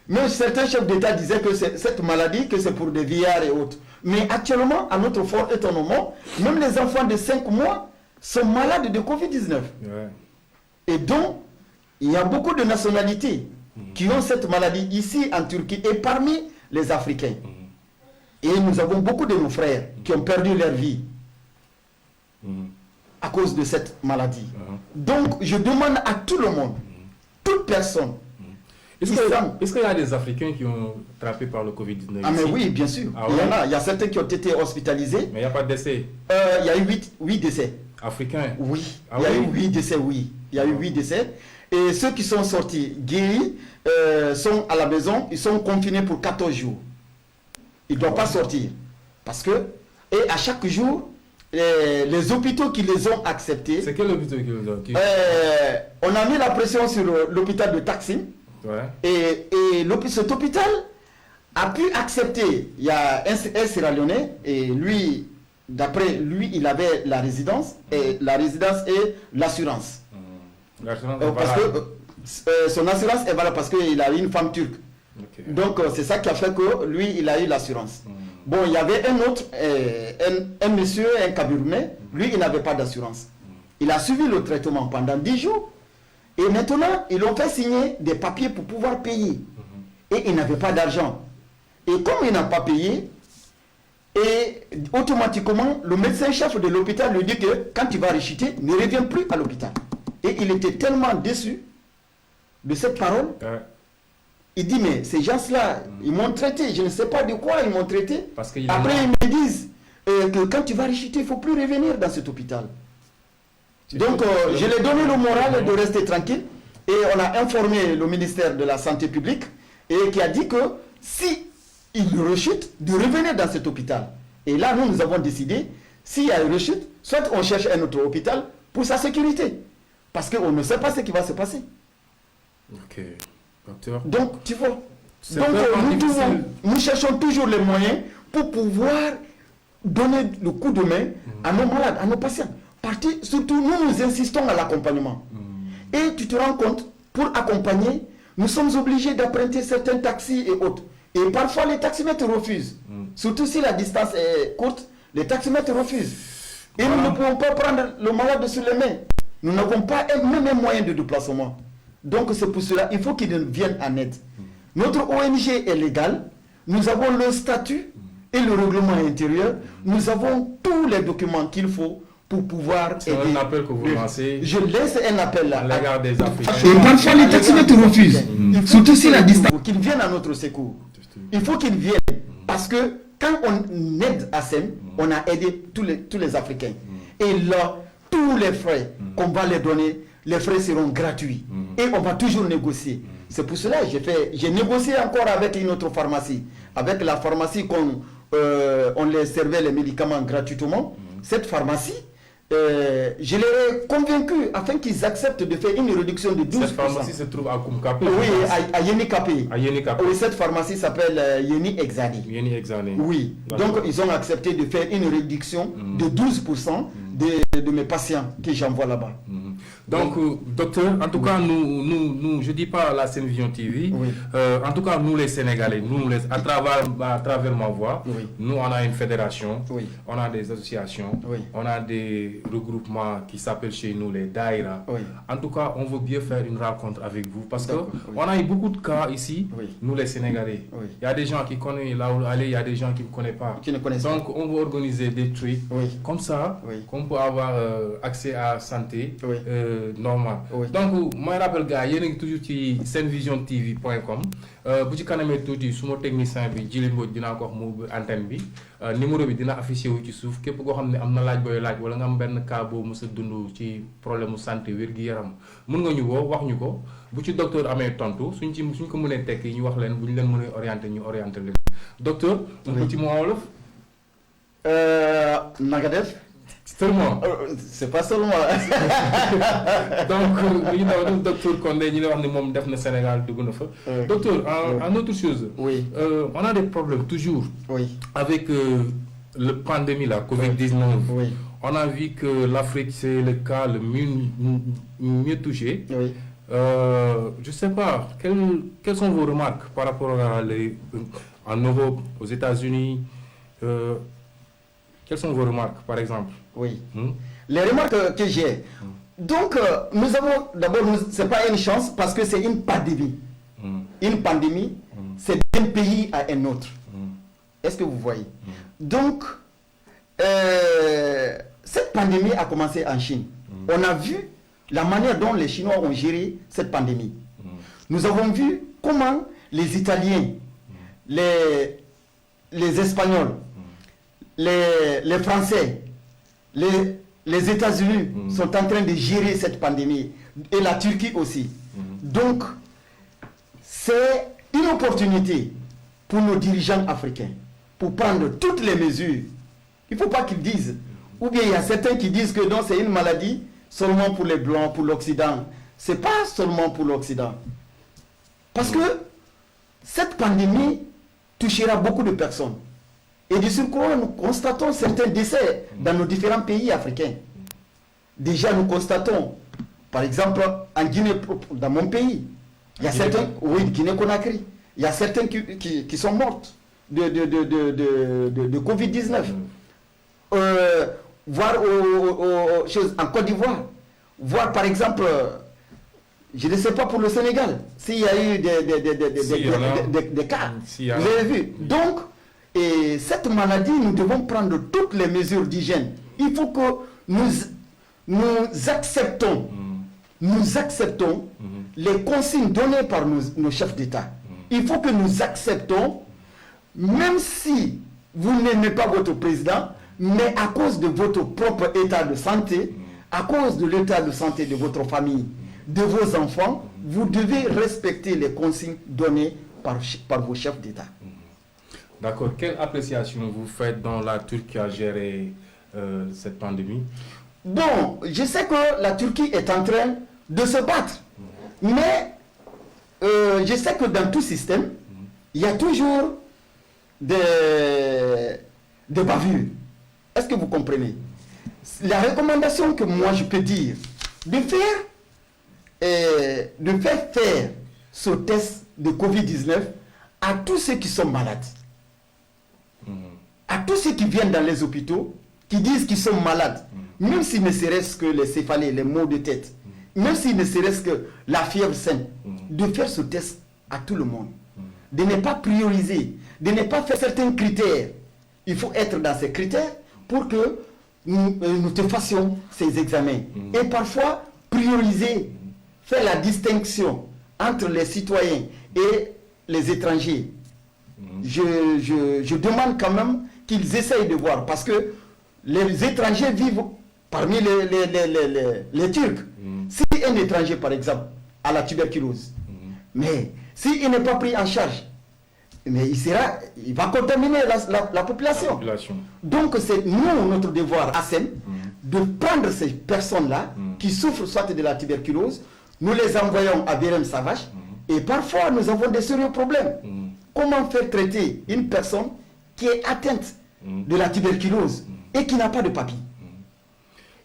S1: même certains chefs d'État disaient que cette maladie, que c'est pour des vieillards et autres. Mais actuellement, à notre fort étonnement, même les enfants de 5 mois sont malades de Covid-19. Et donc, il y a beaucoup de nationalités qui ont cette maladie ici en Turquie et parmi les Africains. Et nous avons beaucoup de nos frères qui ont perdu leur vie à cause de cette maladie. Donc, je demande à tout le monde, toute personne.
S2: Est-ce qu'il y a des Africains qui ont attrapé par le Covid-19?
S1: Ah mais oui, bien sûr. Il y en a. Il y a certains qui ont été hospitalisés.
S2: Mais il n'y a pas de décès?
S1: Il y a eu 8 décès.
S2: Africains?
S1: Oui. Il y a eu 8 décès, oui. Il y a eu 8 décès. Et ceux qui sont sortis guéris sont à la maison. Ils sont confinés pour 14 jours. Ils ne doivent pas sortir. Parce que, et à chaque jour, les hôpitaux qui les ont acceptés...
S2: C'est quel hôpital qui les ont?
S1: On a mis la pression sur l'hôpital de Taksim. Et cet hôpital a pu accepter. Il y a un Sierra Leonais et lui, d'après lui, il avait la résidence et l'assurance. Parce que son assurance est valable parce qu'il a une femme turque. Okay. Donc c'est ça qui a fait que lui, il a eu l'assurance. Bon, il y avait un autre, un monsieur, un Camerounais, lui, il n'avait pas d'assurance. Il a suivi le traitement pendant 10 jours et maintenant, ils l'ont fait signer des papiers pour pouvoir payer. Et il n'avait pas d'argent. Et comme il n'a pas payé, et automatiquement, le médecin-chef de l'hôpital lui dit que quand tu vas rechuter, ne reviens plus à l'hôpital. Et il était tellement déçu de cette parole. Il dit, mais ces gens-là, ils m'ont traité, je ne sais pas de quoi ils m'ont traité. Après, ils me disent que quand tu vas rechuter, il ne faut plus revenir dans cet hôpital. Donc, je lui ai donné le moral de rester tranquille. Et on a informé le ministère de la Santé publique et qui a dit que si il rechute, de revenir dans cet hôpital. Et là, nous avons décidé, s'il y a une rechute, soit on cherche un autre hôpital pour sa sécurité. Parce qu'on ne sait pas ce qui va se passer.
S2: Ok. Docteur.
S1: Donc, tu vois. Donc, nous cherchons toujours les moyens pour pouvoir donner le coup de main à nos malades, à nos patients. Surtout, nous insistons à l'accompagnement. Et tu te rends compte, pour accompagner, nous sommes obligés d'emprunter certains taxis et autres. Et parfois, les taximètres refusent. Surtout si la distance est courte, les taximètres refusent. Et nous ne pouvons pas prendre le malade sur les mains. Nous n'avons pas même un moyen de déplacement. Donc, c'est pour cela il faut qu'ils nous viennent en aide. Notre ONG est légale. Nous avons le statut et le règlement intérieur. Nous avons tous les documents qu'il faut pour pouvoir aider.
S2: C'est un appel que vous lancez.
S1: Je laisse un appel là.
S2: À l'égard des Africains.
S1: Et parfois les taximètres refusent. Surtout si la distance. Qu'ils viennent à notre secours. Il faut qu'ils viennent. Parce que quand on aide ASEM, on a aidé tous les Africains. Et là, tous les frais qu'on va les donner, les frais seront gratuits. Et on va toujours négocier. C'est pour cela que j'ai négocié encore avec une autre pharmacie. Avec la pharmacie on les servait les médicaments gratuitement. Cette pharmacie, je les ai convaincus afin qu'ils acceptent de faire une réduction de 12%.
S2: Cette pharmacie se trouve à Kumkapé.
S1: Oui, à Yeni Kapé.
S2: Oui,
S1: cette pharmacie s'appelle Yeni Exani.
S2: Yeni Exani.
S1: Oui, donc ils ont accepté de faire une réduction de 12% de mes patients que j'envoie là-bas.
S2: Donc, docteur, en tout cas, nous, je ne dis pas la Sen Vision TV, en tout cas, nous les Sénégalais, à travers ma voix, nous, on a une fédération, on a des associations, on a des regroupements qui s'appellent chez nous les Daïra. En tout cas, on veut bien faire une rencontre avec vous parce qu'on a eu beaucoup de cas ici, nous les Sénégalais. Il y a des gens qui connaissent là où aller, il y a des gens qui ne connaissent pas. Donc, on veut organiser des trucs comme ça, qu'on peut avoir accès à santé normal. Donc, moi, je rappelle, gars, il y a toujours sur senvisiontv.com. Bu ci kanamee tuuti suma technicien bi Djily Mbodj dina ko wax mu antenne bi numéro bi dina affiché wu ci suuf képp koo xam ne am na laaj booy laaj wala nga am benn cas boo mës a dund ci problème mu santé wér-gi-yaram mën nga ñu woo wax ñu ko bu ci docteur amee tontu suñ ko mënee tekki ñu wax leen bu ñu leen mënee orienté ñu orienté leen docteur. un petit mot wolof.
S1: Naka def.
S2: Seulement.
S1: C'est pas seulement.
S2: Donc, ñu ne docteur Condé ñu ne wax ne moom def na Sénégal dugg na fa. Docteur, en autre chose. On a des problèmes toujours. Avec la pandémie la Covid-19. On a vu que l'Afrique c'est le cas le mieux touché. Je sais pas quelles sont vos remarques par rapport en Europe, aux États-Unis. Quelles sont vos remarques, par exemple?
S1: Les remarques que j'ai. Donc, nous avons, d'abord, ce n'est pas une chance parce que c'est une pandémie. Une pandémie, c'est d'un pays à un autre. Est-ce que vous voyez? Donc, cette pandémie a commencé en Chine. On a vu la manière dont les Chinois ont géré cette pandémie. Nous avons vu comment les Italiens, les Espagnols, les Français, les États-Unis sont en train de gérer cette pandémie et la Turquie aussi. Donc, c'est une opportunité pour nos dirigeants africains pour prendre toutes les mesures. Il ne faut pas qu'ils disent, ou bien il y a certains qui disent que non, c'est une maladie seulement pour les Blancs, pour l'Occident. Ce n'est pas seulement pour l'Occident. Parce que cette pandémie touchera beaucoup de personnes. Et de surcroît, nous constatons certains décès dans nos différents pays africains. Déjà, nous constatons, par exemple, en Guinée, dans mon pays, il y a certains, oui, Guinée-Conakry, il y a certains qui sont morts de Covid-19. Voir en Côte d'Ivoire, voir par exemple, je ne sais pas pour le Sénégal, s'il y a eu des cas. Vous avez vu. Donc, et cette maladie, nous devons prendre toutes les mesures d'hygiène. Il faut que nous acceptons, les consignes données par nos chefs d'État. Il faut que nous acceptons, même si vous n'aimez pas votre président, mais à cause de votre propre état de santé, à cause de l'état de santé de votre famille, de vos enfants, vous devez respecter les consignes données par vos chefs d'État.
S2: D'accord. Quelle appréciation vous faites dans la Turquie à gérer cette pandémie?
S1: Bon, je sais que la Turquie est en train de se battre. Mais je sais que dans tout système, il y a toujours des bavures. Est-ce que vous comprenez? La recommandation que moi je peux dire, de faire faire ce test de Covid-19 à tous ceux qui sont malades. À tous ceux qui viennent dans les hôpitaux, qui disent qu'ils sont malades, même s'il ne serait-ce que les céphalées, les maux de tête, même s'il ne serait-ce que la fièvre saine, de faire ce test à tout le monde. De ne pas prioriser, de ne pas faire certains critères. Il faut être dans ces critères pour que nous te fassions ces examens. Et parfois, prioriser, faire la distinction entre les citoyens et les étrangers. Je demande quand même qu'ils essayent de voir, parce que les étrangers vivent parmi les Turcs. Si un étranger, par exemple, a la tuberculose, mais s'il n'est pas pris en charge, mais il va contaminer la population. Donc c'est nous, notre devoir à SEM, de prendre ces personnes-là qui souffrent soit de la tuberculose, nous les envoyons à Birem Savage, et parfois nous avons des sérieux problèmes. Comment faire traiter une personne qui est atteinte de la tuberculose et qui n'a pas de papier?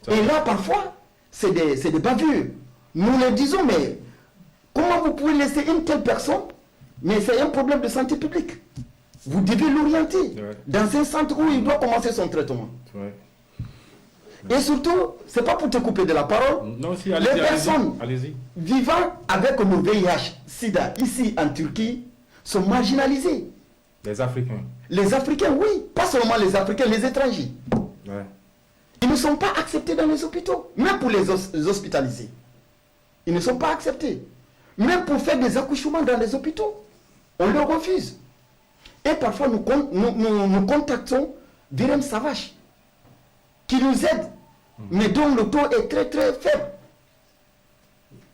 S1: Et là, parfois, c'est des bavures. Nous le disons, mais comment vous pouvez laisser une telle personne? Mais c'est un problème de santé publique. Vous devez l'orienter dans un centre où il doit commencer son traitement. Et surtout, ce n'est pas pour te couper de la parole.
S2: Non, si,
S1: les personnes vivant avec le VIH, SIDA, ici en Turquie, sont marginalisées.
S2: Les Africains.
S1: Les Africains, oui. Pas seulement les Africains, les étrangers. Ils ne sont pas acceptés dans les hôpitaux. Même pour les hospitaliser. Ils ne sont pas acceptés. Même pour faire des accouchements dans les hôpitaux, on leur refuse. Et parfois, nous contactons Birem Savage, qui nous aide, mais dont le taux est très très faible.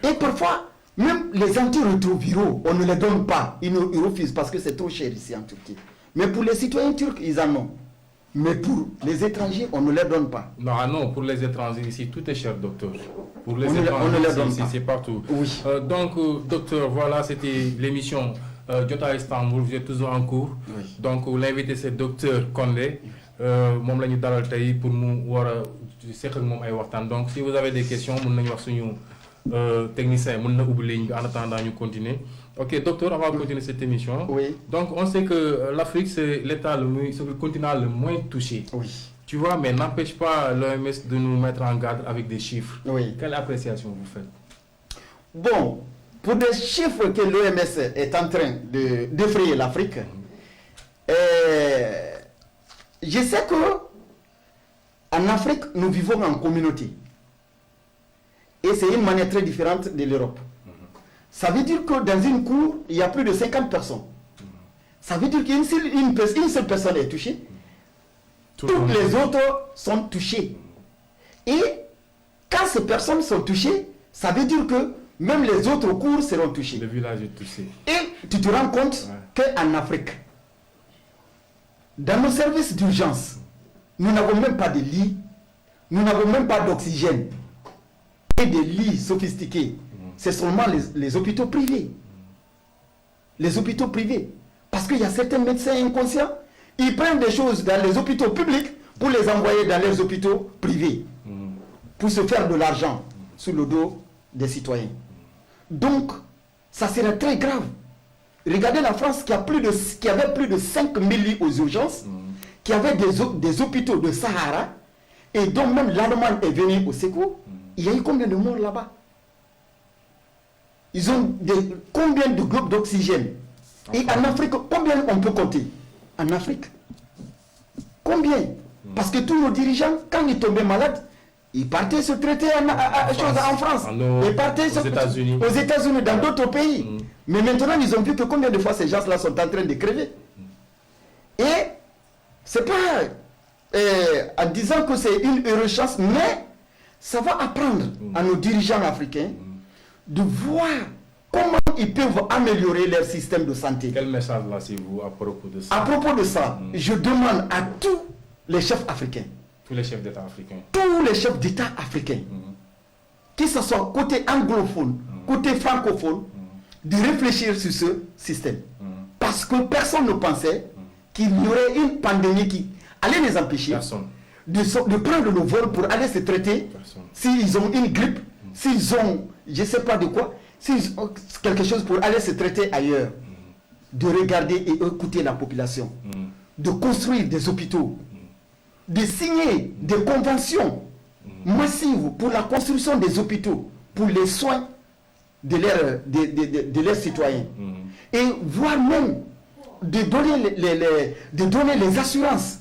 S1: Et parfois, même les antirétroviraux, on ne les donne pas. Ils refusent parce que c'est trop cher ici en Turquie. Mais pour les citoyens turcs, ils en ont. Mais pour les étrangers, on ne les donne pas.
S2: Non, pour les étrangers ici, tout est cher, docteur. Pour les étrangers ici, c'est partout.
S1: Oui.
S2: Donc, docteur, voilà, c'était l'émission Jota Istanbul. Vous êtes toujours en cours.
S1: Oui.
S2: Donc, l'invité, c'est docteur Condé. Moom la ñu dalal tey pour mu war a seq ak moom ay waxtaan. Donc, si vous avez des questions, mën nañu wax suñu technicien mën na ubbi ligne bi en attendant ñu continuer. Ok, docteur, on va continuer cette émission.
S1: Oui.
S2: Donc, on sait que l'Afrique, c'est le continent le moins touché.
S1: Oui.
S2: Tu vois, mais n'empêche pas l'OMS de nous mettre en garde avec des chiffres.
S1: Oui.
S2: Quelle appréciation vous faites?
S1: Bon, pour des chiffres que l'OMS est en train d'effrayer l'Afrique, je sais que en Afrique, nous vivons en communauté. Et c'est une manière très différente de l'Europe. Ça veut dire que dans une cour, il y a plus de 50 personnes. Ça veut dire qu'une seule personne est touchée. Toutes les autres sont touchées. Et quand ces personnes sont touchées, ça veut dire que même les autres cours seront touchés.
S2: Le village est touché.
S1: Et tu te rends compte qu'en Afrique, dans nos services d'urgence, nous n'avons même pas de lits, nous n'avons même pas d'oxygène et des lits sophistiqués. C'est seulement les hôpitaux privés. Les hôpitaux privés. Parce qu'il y a certains médecins inconscients, ils prennent des choses dans les hôpitaux publics pour les envoyer dans les hôpitaux privés, pour se faire de l'argent sur le dos des citoyens. Donc, ça serait très grave. Regardez la France qui avait plus de 5000 lits aux urgences, qui avait des hôpitaux de Sahara, et dont même l'Allemagne est venue au secours. Il y a eu combien de morts là-bas? Ils ont combien de globes d'oxygène? Et en Afrique, combien on peut compter? En Afrique, combien? Parce que tous nos dirigeants, quand ils tombaient malades, ils partaient se traiter en France. Ils partaient aux États-Unis, dans d'autres pays. Mais maintenant, ils ont vu que combien de fois ces gens-là sont en train de crever. Et c'est pas en disant que c'est une heureuse chance, mais ça va apprendre à nos dirigeants africains de voir comment ils peuvent améliorer leur système de santé.
S2: Quel message lancez-vous à propos de ça?
S1: À propos de ça, je demande à tous les chefs africains,
S2: tous les chefs d'État africains,
S1: que ce soit côté anglophone, côté francophone, de réfléchir sur ce système. Parce que personne ne pensait qu'il y aurait une pandémie qui allait les empêcher de prendre le vol pour aller se traiter s'ils ont une grippe, s'ils ont je ne sais pas de quoi, s'ils ont quelque chose pour aller se traiter ailleurs. De regarder et écouter la population, de construire des hôpitaux, de signer des conventions massives pour la construction des hôpitaux, pour les soins de leurs citoyens. Et voire même de donner les assurances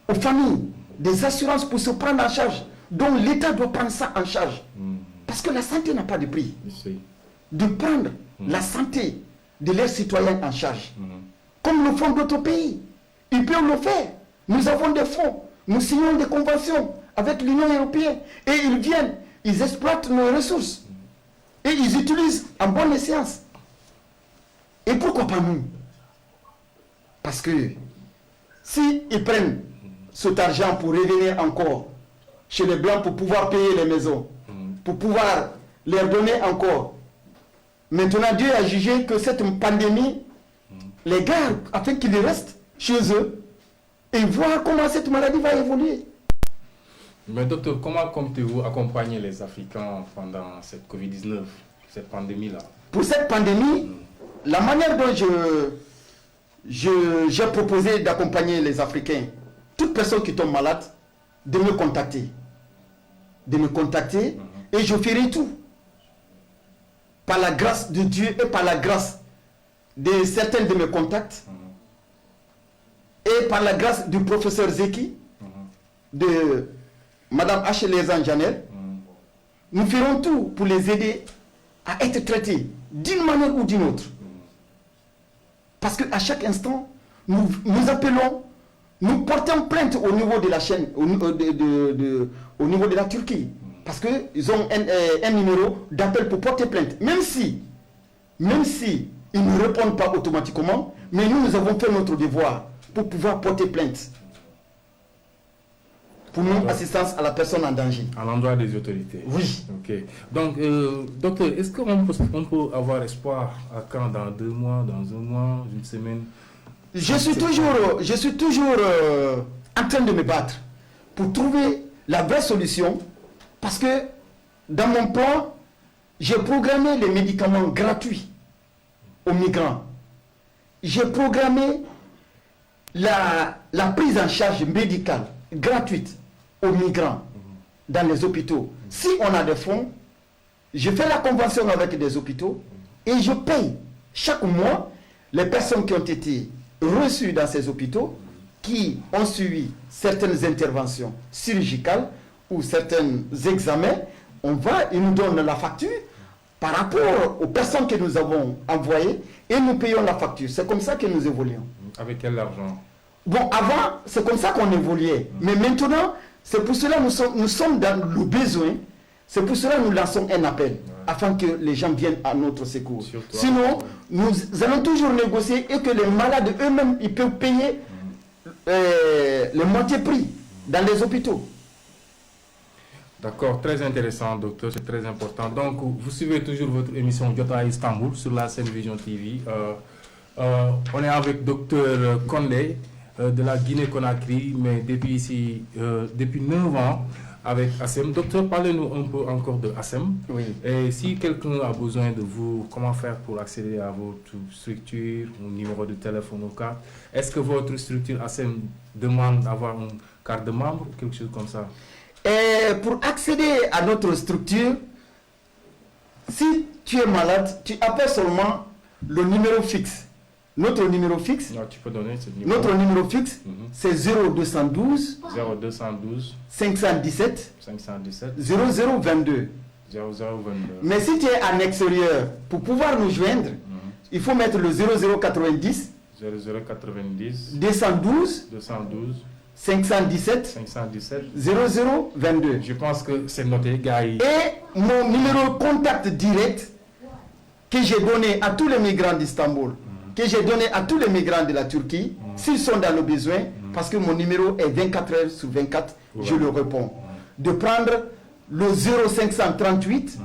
S1: aux familles, des assurances pour se prendre en charge. Donc l'État doit prendre ça en charge. Parce que la santé n'a pas de prix. De prendre la santé de leurs citoyens en charge. Comme le font d'autres pays. Ils peuvent le faire. Nous avons des fonds. Nous signons des conventions avec l'Union européenne. Et ils viennent, ils exploitent nos ressources. Et ils utilisent en bonne escience. Et pourquoi pas nous? Parce que si ils prennent cet argent pour revenir encore chez les Blancs pour pouvoir payer les maisons, pour pouvoir leur donner encore. Maintenant, Dieu a jugé que cette pandémie, les gars, afin qu'ils restent chez eux et voir comment cette maladie va évoluer.
S2: Mais docteur, comment comptez-vous accompagner les Africains pendant cette Covid-19, cette pandémie-là?
S1: Pour cette pandémie, la manière dont j'ai proposé d'accompagner les Africains, toute personne qui tombe malade, de me contacter. Et je ferai tout. Par la grâce de Dieu et par la grâce de certains de mes contacts, et par la grâce du professeur Zeki, de Madame H. Janel, nous ferons tout pour les aider à être traités d'une manière ou d'une autre. Parce qu'à chaque instant, nous appelons, nous portons plainte au niveau de la chaîne, au niveau de la Turquie. Parce qu'ils ont un numéro d'appel pour porter plainte. Même si ils ne répondent pas automatiquement, mais nous avons fait notre devoir pour pouvoir porter plainte. Pour notre assistance à la personne en danger.
S2: À l'endroit des autorités.
S1: Oui.
S2: Ok. Donc, docteur, est-ce qu'on peut avoir espoir à quand? Dans 2 mois, dans 1 mois, une semaine?
S1: Je suis toujours en train de me battre pour trouver la vraie solution. Parce que dans mon plan, j'ai programmé les médicaments gratuits aux migrants. J'ai programmé la prise en charge médicale gratuite aux migrants dans les hôpitaux. Si on a des fonds, je fais la convention avec des hôpitaux et je paye chaque mois les personnes qui ont été reçues dans ces hôpitaux, qui ont suivi certaines interventions chirurgicales ou certains examens. Ils nous donnent la facture par rapport aux personnes que nous avons envoyées et nous payons la facture. C'est comme ça que nous évoluons.
S2: Avec quel argent?
S1: Bon, avant, c'est comme ça qu'on évoluait. Mais maintenant, c'est pour cela que nous sommes dans le besoin. C'est pour cela que nous lançons un appel, afin que les gens viennent à notre secours. Sinon, nous allons toujours négocier et que les malades eux-mêmes, ils peuvent payer le moitié prix dans les hôpitaux.
S2: D'accord, très intéressant, docteur, c'est très important. Donc, vous suivez toujours votre émission Jota Istanbul sur la scène Vision TV. On est avec Dr Condé de la Guinée-Conakry, mais depuis 9 ans avec ASEM. Docteur, parlez-nous un peu encore de ASEM.
S1: Oui.
S2: Et si quelqu'un a besoin de vous, comment faire pour accéder à votre structure, au numéro de téléphone ou carte? Est-ce que votre structure ASEM demande d'avoir une carte de membre ou quelque chose comme ça?
S1: Et pour accéder à notre structure, si tu es malade, tu appelles seulement le numéro fixe. Notre numéro fixe,
S2: non, tu peux donner ce numéro.
S1: Notre numéro fixe, c'est 0212
S2: 0212
S1: 517
S2: 517
S1: 0022.
S2: 0022.
S1: Mais si tu es en extérieur, pour pouvoir nous joindre, il faut mettre le 0090
S2: 0090
S1: 212
S2: 212
S1: 517
S2: 517
S1: 0022.
S2: Je pense que c'est noté, Gaï.
S1: Et mon numéro contact direct que j'ai donné à tous les migrants d'Istanbul, que j'ai donné à tous les migrants de la Turquie, s'ils sont dans le besoin, parce que mon numéro est 24 heures sur 24, je le réponds. De prendre le 0538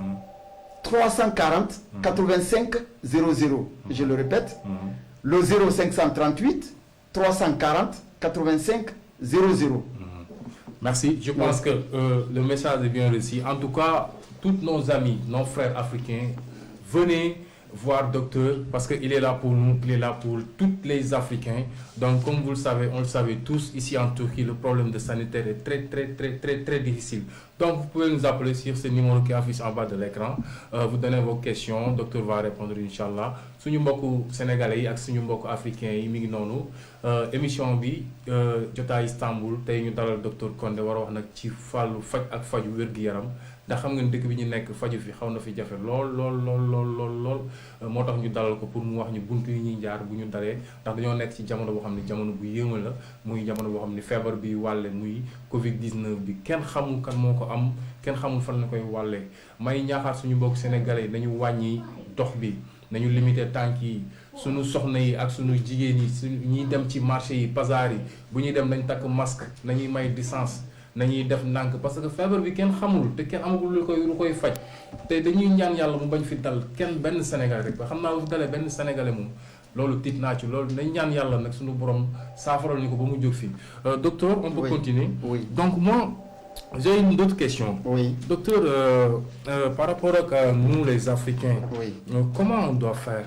S1: 340 85 00. Je le répète, le 0538 340 85 00.
S2: Merci. Je pense que le message est bien reçu. En tout cas, tous nos amis, nos frères africains, venez voir docteur parce qu'il est là pour nous, il est là pour tous les Africains. Donc, comme vous le savez, on le savait tous, ici en Turquie, le problème de sanitaire est très difficile. Donc, vous pouvez nous appeler sur ce numéro qui affiche en bas de l'écran. Vous donnez vos questions, docteur va répondre, Inch'Allah. Suñu mbokku sénégalais yi ak suñu mbokku africains yi mi ngi noonu émission bi jotaay Istanbul tey ñu dalal docteur Condé war a wax nag ci fàllu faj ak faju wér-gu-yaram ndax xam nga dëkk bi ñu nekk faju fi xaw na fi jafe lool moo tax ñu dalal ko pour mu wax ñu buntu yi ñuy jaar bu ñu dalee ndax dañoo nekk ci jamono boo xam ne jamono bu yéema la muy jamono boo xam ne feebar bi wàlle muy Covid 19 bi kenn xamul kan moo ko am kenn xamul fan la koy wàllee may ñaaxaat suñu mbokk sénégalais nañu wàññi dox bi nañu limité tànk yi suñu soxna yi ak suñu jigéen yi ñuy dem ci marché yi bazar yi bu ñuy dem nañ takk masque nañuy may distance nañuy def ndànk parce que feebar bi kenn xamul te kenn amagul lu koy faj te dañuy ñaan yàlla mu bañ fi dal kenn benn sénégalais rek ba xam naa bu fi dalee benn sénégalais moom loolu tiit naa ci loolu dañ ñaan yàlla nag suñu borom saafaral ñu ko ba mu jóg fii docteur on peut continuer.
S1: Oui.
S2: Donc moi j'ai une autre question.
S1: Oui.
S2: Docteur, par rapport à nous les Africains,
S1: Oui.
S2: Comment on doit faire?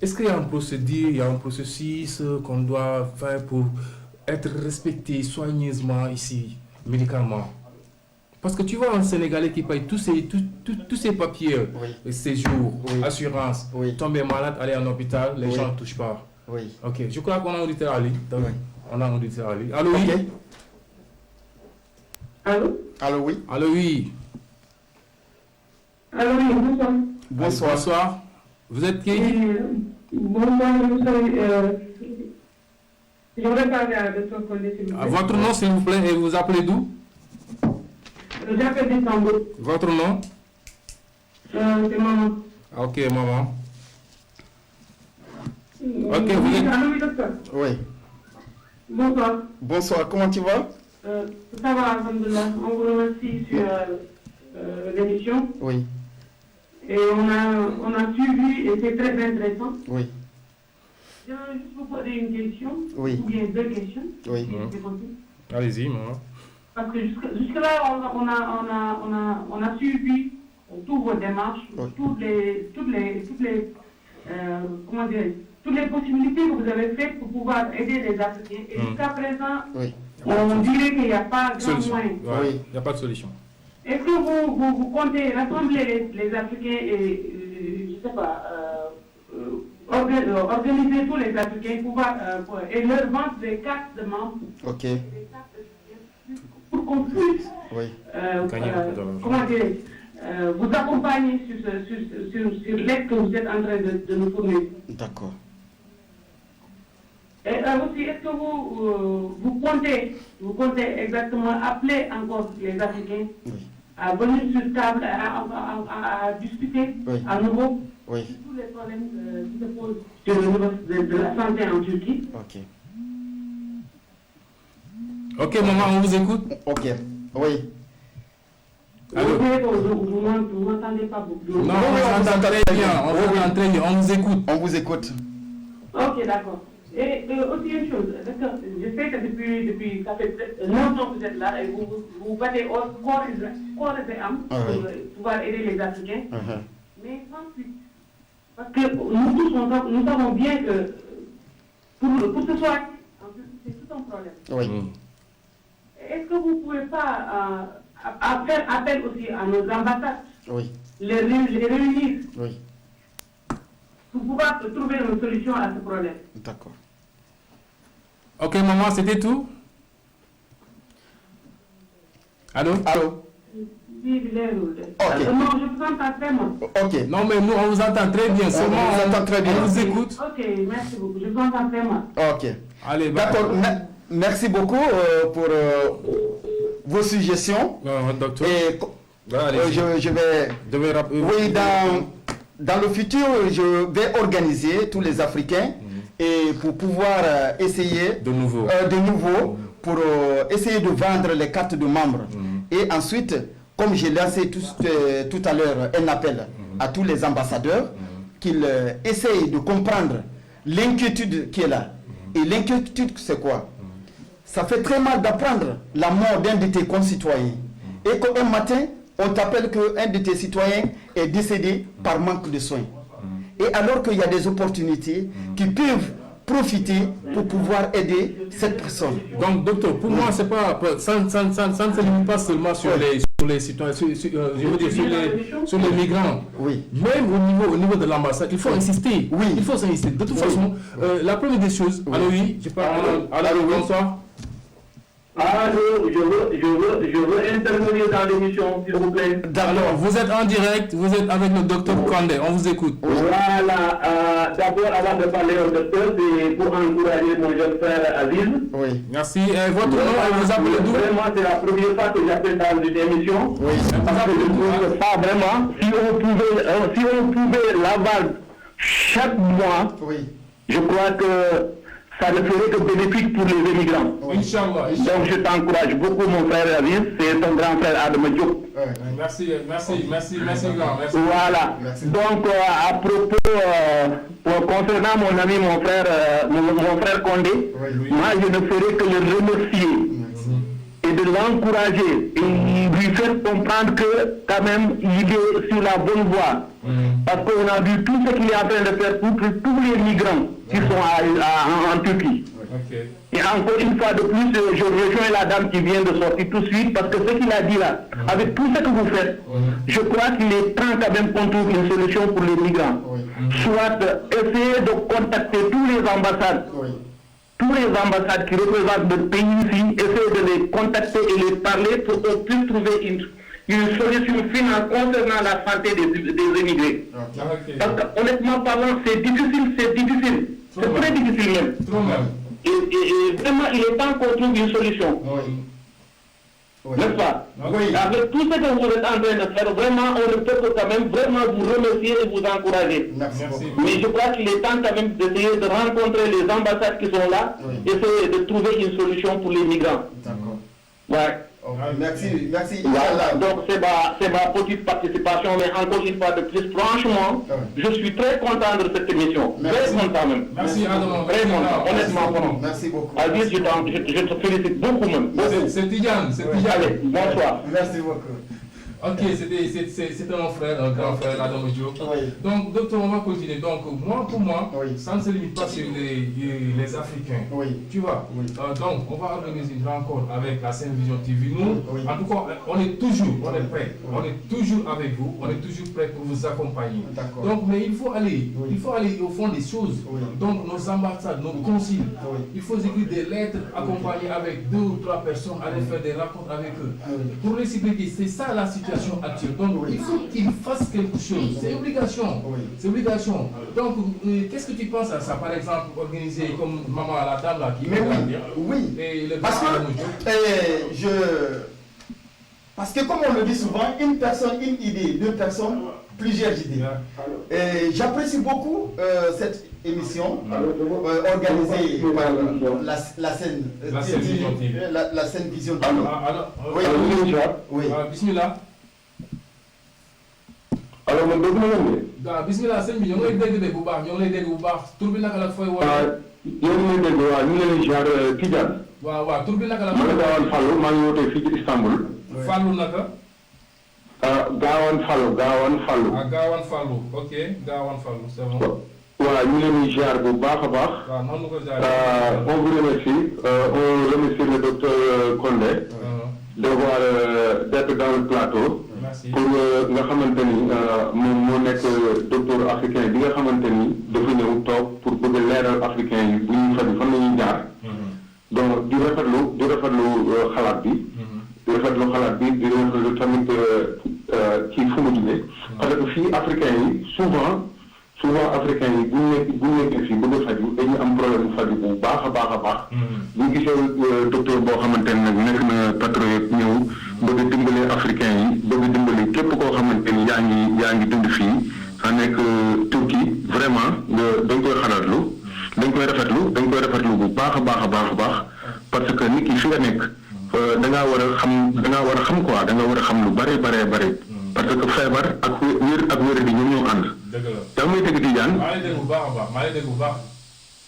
S2: Est-ce qu'il y a une procédure, il y a un processus qu'on doit faire pour être respecté soigneusement ici, médicalement? Parce que tu vois un Sénégalais qui paye tous ses papiers,
S1: Oui.
S2: séjour,
S1: Oui.
S2: assurance,
S1: Oui.
S2: tomber malade, aller en hôpital, les
S1: Oui.
S2: gens ne touchent pas.
S1: Oui.
S2: Ok, je crois qu'on a un auditeur à lui.
S1: Oui.
S2: On a un auditeur à lui. Allô, oui?
S1: Ok.
S3: Allô?
S1: Allô, oui.
S2: Allô, oui.
S3: Allô, oui, bonsoir.
S1: Bonsoir.
S2: Bonsoir. Vous êtes qui?
S3: Bonsoir, je voudrais parler à Dr Condé, s'il vous plaît.
S2: Votre nom, s'il vous plaît, et vous appelez d'où?
S3: J'appelle d'Istanbul.
S2: Votre nom?
S3: C'est maman.
S2: Ok, maman. Ok, vous êtes...
S3: Allô, oui, docteur.
S1: Oui.
S3: Bonsoir.
S1: Bonsoir, comment tu vas?
S3: Ça va, alhamdoulilah. On vous remercie sur l'émission.
S1: Oui.
S3: Et on a suivi et c'est très intéressant.
S1: Oui.
S3: Je veux juste vous poser une question.
S1: Oui.
S3: Ou bien deux questions.
S1: Oui.
S3: si c'est possible.
S2: Allez-y, maman.
S3: Parce que jusque-là, on a suivi toutes vos démarches,
S1: Oui.
S3: toutes les possibilités que vous avez faites pour pouvoir aider les Africains. Et jusqu'à présent,
S1: Oui.
S3: on dirait qu'il n'y a pas grand
S2: Solution.
S3: moyen.
S1: Oui.
S2: Il n'y a pas de solution.
S3: Est-ce que vous comptez rassembler les Africains et, je ne sais pas, organiser tous les Africains et leur vendre des cartes de membres?
S1: Ok.
S3: Des cartes de pour qu'on puisse
S1: Oui.
S3: comment dire, vous accompagner sur l'aide que vous êtes en train de nous fournir.
S1: D'accord.
S3: Et aussi, est-ce que vous comptez exactement appeler encore les Africains
S1: Oui.
S3: à venir sur table, à discuter
S1: Oui.
S3: à nouveau
S1: Oui.
S3: sur tous les problèmes qui se posent sur le niveau de la santé en Turquie?
S1: Ok.
S2: Ok, maman, on vous écoute.
S1: Ok. Oui.
S2: Allô?
S3: Vous m'entendez pas beaucoup.
S2: Non,
S1: Oui,
S2: on vous entend très bien. On vous entend très bien. On vous écoute.
S1: On vous écoute.
S3: Ok, d'accord. Et aussi une chose, je sais que depuis ça fait longtemps que vous êtes là et vous battez corps et âme pour pouvoir aider les Africains, mais sans suite. Parce que nous tous, nous savons bien que pour ce soir, c'est tout un problème.
S1: Oui.
S3: Est-ce que vous ne pouvez pas faire appel aussi à nos ambassades, les réunir pour pouvoir trouver une solution à ce problème?
S1: D'accord.
S2: Ok, maman, c'était tout? Allô?
S3: Oui,
S1: ok.
S3: Non, je vous entends très mal.
S1: Ok.
S2: Non, mais nous, on vous entend très bien. Seulement,
S1: on vous entend très bien.
S2: On vous écoute.
S3: Ok, merci beaucoup. Je vous entends très mal.
S1: Ok.
S2: Allez,
S1: d'accord. Merci beaucoup pour vos suggestions.
S2: Docteur.
S1: Et je vais... Oui, dans le futur, je vais organiser tous les Africains et pour pouvoir essayer
S2: de nouveau
S1: pour essayer de vendre les cartes de membres. Et ensuite, comme j'ai lancé tout à l'heure un appel à tous les ambassadeurs, qu'ils essayent de comprendre l'inquiétude qui est là. Et l'inquiétude, c'est quoi? Ça fait très mal d'apprendre la mort d'un de tes concitoyens. Et qu'un matin, on t'appelle qu'un de tes citoyens est décédé par manque de soins. Et alors qu'il y a des opportunités qui peuvent profiter pour pouvoir aider cette personne.
S2: Donc, docteur, pour moi, c'est pas, ça ne se limite pas seulement sur les citoyens, je veux dire sur les migrants.
S1: Oui.
S2: Même au niveau de l'ambassade, il faut insister.
S1: Oui.
S2: Il faut insister. De toute façon, la première des choses, allô, oui, je parle. Allô, bonsoir.
S4: Allô, je veux intervenir dans l'émission, s'il vous plaît.
S2: Alors, vous êtes en direct, vous êtes avec le docteur Kandé, on vous écoute.
S4: Voilà, d'abord, avant de parler au docteur, c'est pour encourager mon jeune frère Aziz.
S2: Oui. Merci. Votre nom, vous appelez d'où?
S4: Vraiment, c'est la première fois que j'appelle dans une émission.
S2: Oui.
S4: Parce que je trouve pas vraiment, si on pouvait l'avoir chaque mois, je crois que ça ne ferait que bénéfique pour les immigrants.
S2: Inch'Allah.
S4: Donc je t'encourage beaucoup, mon frère Aziz, c'est ton grand frère Adama Diop.
S2: Merci grand. Merci.
S4: Voilà. Merci. Donc à propos, concernant mon ami, mon frère Condé, moi je ne ferai que le remercier et de l'encourager et lui faire comprendre que quand même il est sur la bonne voie. Parce qu'on a vu tout ce qu'il est en train de faire pour tous les migrants qui sont en Turquie. Et encore une fois de plus, je rejoins la dame qui vient de sortir tout de suite, parce que ce qu'il a dit là, avec tout ce que vous faites, je crois qu'il est temps quand même qu'on trouve une solution pour les migrants. Soit essayer de contacter tous les ambassades. Tous les ambassades qui représentent le pays ici, essayer de les contacter et les parler pour qu'on puisse trouver une solution finale concernant la santé des immigrés. Parce qu'honnêtement parlant, c'est difficile. C'est très difficile même. Et vraiment, il est temps qu'on trouve une solution. N'est-ce pas? Avec tout ce que vous êtes en train de faire, vraiment, on ne peut que quand même vraiment vous remercier et vous encourager. Mais je crois qu'il est temps quand même d'essayer de rencontrer les ambassades qui sont là, essayer de trouver une solution pour les migrants. Ouais.
S1: Merci.
S4: Voilà, donc c'est ma petite participation, mais encore une fois de plus, franchement, je suis très content de cette émission. Très content même.
S2: Merci, Adam.
S4: Très content, honnêtement.
S1: Merci beaucoup.
S4: Aziz, je te félicite beaucoup même.
S2: C'est Tidjane.
S4: Allez, bonsoir.
S1: Merci beaucoup.
S2: Ok, c'était mon frère, un grand frère, Adam Diop. Donc, docteur, on va continuer. Donc, pour moi, ça ne se limite pas sur les Africains. Tu vois. Donc, on va organiser une rencontre avec la Sainte Vision TV. Nous, en tout cas, on est prêts. On est toujours avec vous. On est toujours prêts pour vous accompagner. Donc, mais il faut aller au fond des choses. Donc, nos ambassades, nos consuls, il faut écrire des lettres accompagnées avec 2 ou 3 personnes, aller faire des rencontres avec eux. Pour les expliquer, c'est ça la situation actuelle. Donc, il faut qu'ils fassent quelque chose. C'est obligation. C'est obligation. Donc, qu'est-ce que tu penses à ça, par exemple, organiser comme maman à la table là, qui
S1: oui.
S2: Et le
S1: parce que comme on le dit souvent, une personne, une idée, 2 personnes, plusieurs idées. J'apprécie beaucoup cette émission organisée par la scène Vision TV.
S2: Bismillah.
S5: alors man dégg nga leen de.
S2: waaw bismillah sëñ bi ñoo ngi lay dégg de bu baax ñoo ngi lay dégg bu baax tur bi naka la fooy woote.
S5: yéen a ngi dégg waaw ñu ngi leen di jaar Tidiane.
S2: waaw tur bi naka la.
S5: man la Gawane Fallou maa ngi wootee fii ci Istanbul.
S2: Fallou naka.
S5: Gawane Fallou.
S2: Gawane Fallou ok Gawane Fallou c'est bon.
S5: voilà ñu ngi leen di jaar bu baax a baax.
S2: waaw noonu ko jaaree.
S5: on vous remercie on remercie le docteur Condé. d'être dans le plateau.
S2: merci
S5: pour nga xamante ni moom moo nekk docteur africain bi nga xamante ni dafa ñëw toog pour bëgg leeral africain yi bu ñuy faju fan la ñuy jaar. donc di rafetlu xalaat bi. di rafetlu xalaat bi di rafetlu tamit ci fu mu jógee. parce que fii africain yi souvent africain yi bu ñu nekkee fii bëgg a faju dañuy am problème faju bu baax a baax. bu ñu gisee docteur boo xamante ne nag nekk na patriote ñëw bëgg a dimbali africain yi bëgg a dimbali képp koo xamante ni yaa ngi dund fii sa nekk Turquie vraiment dañ koy xalaatlu dañ koy rafetlu bu baax a baax parce que nit ki fi nga nekk da ngaa war a xam quoi da nga war a xam lu bare parce que feebar ak wér di ñoom ñoo ànd.
S2: dëgg la
S5: yaa may dégg Tidiane.
S2: maa ngi lay dégg bu baax.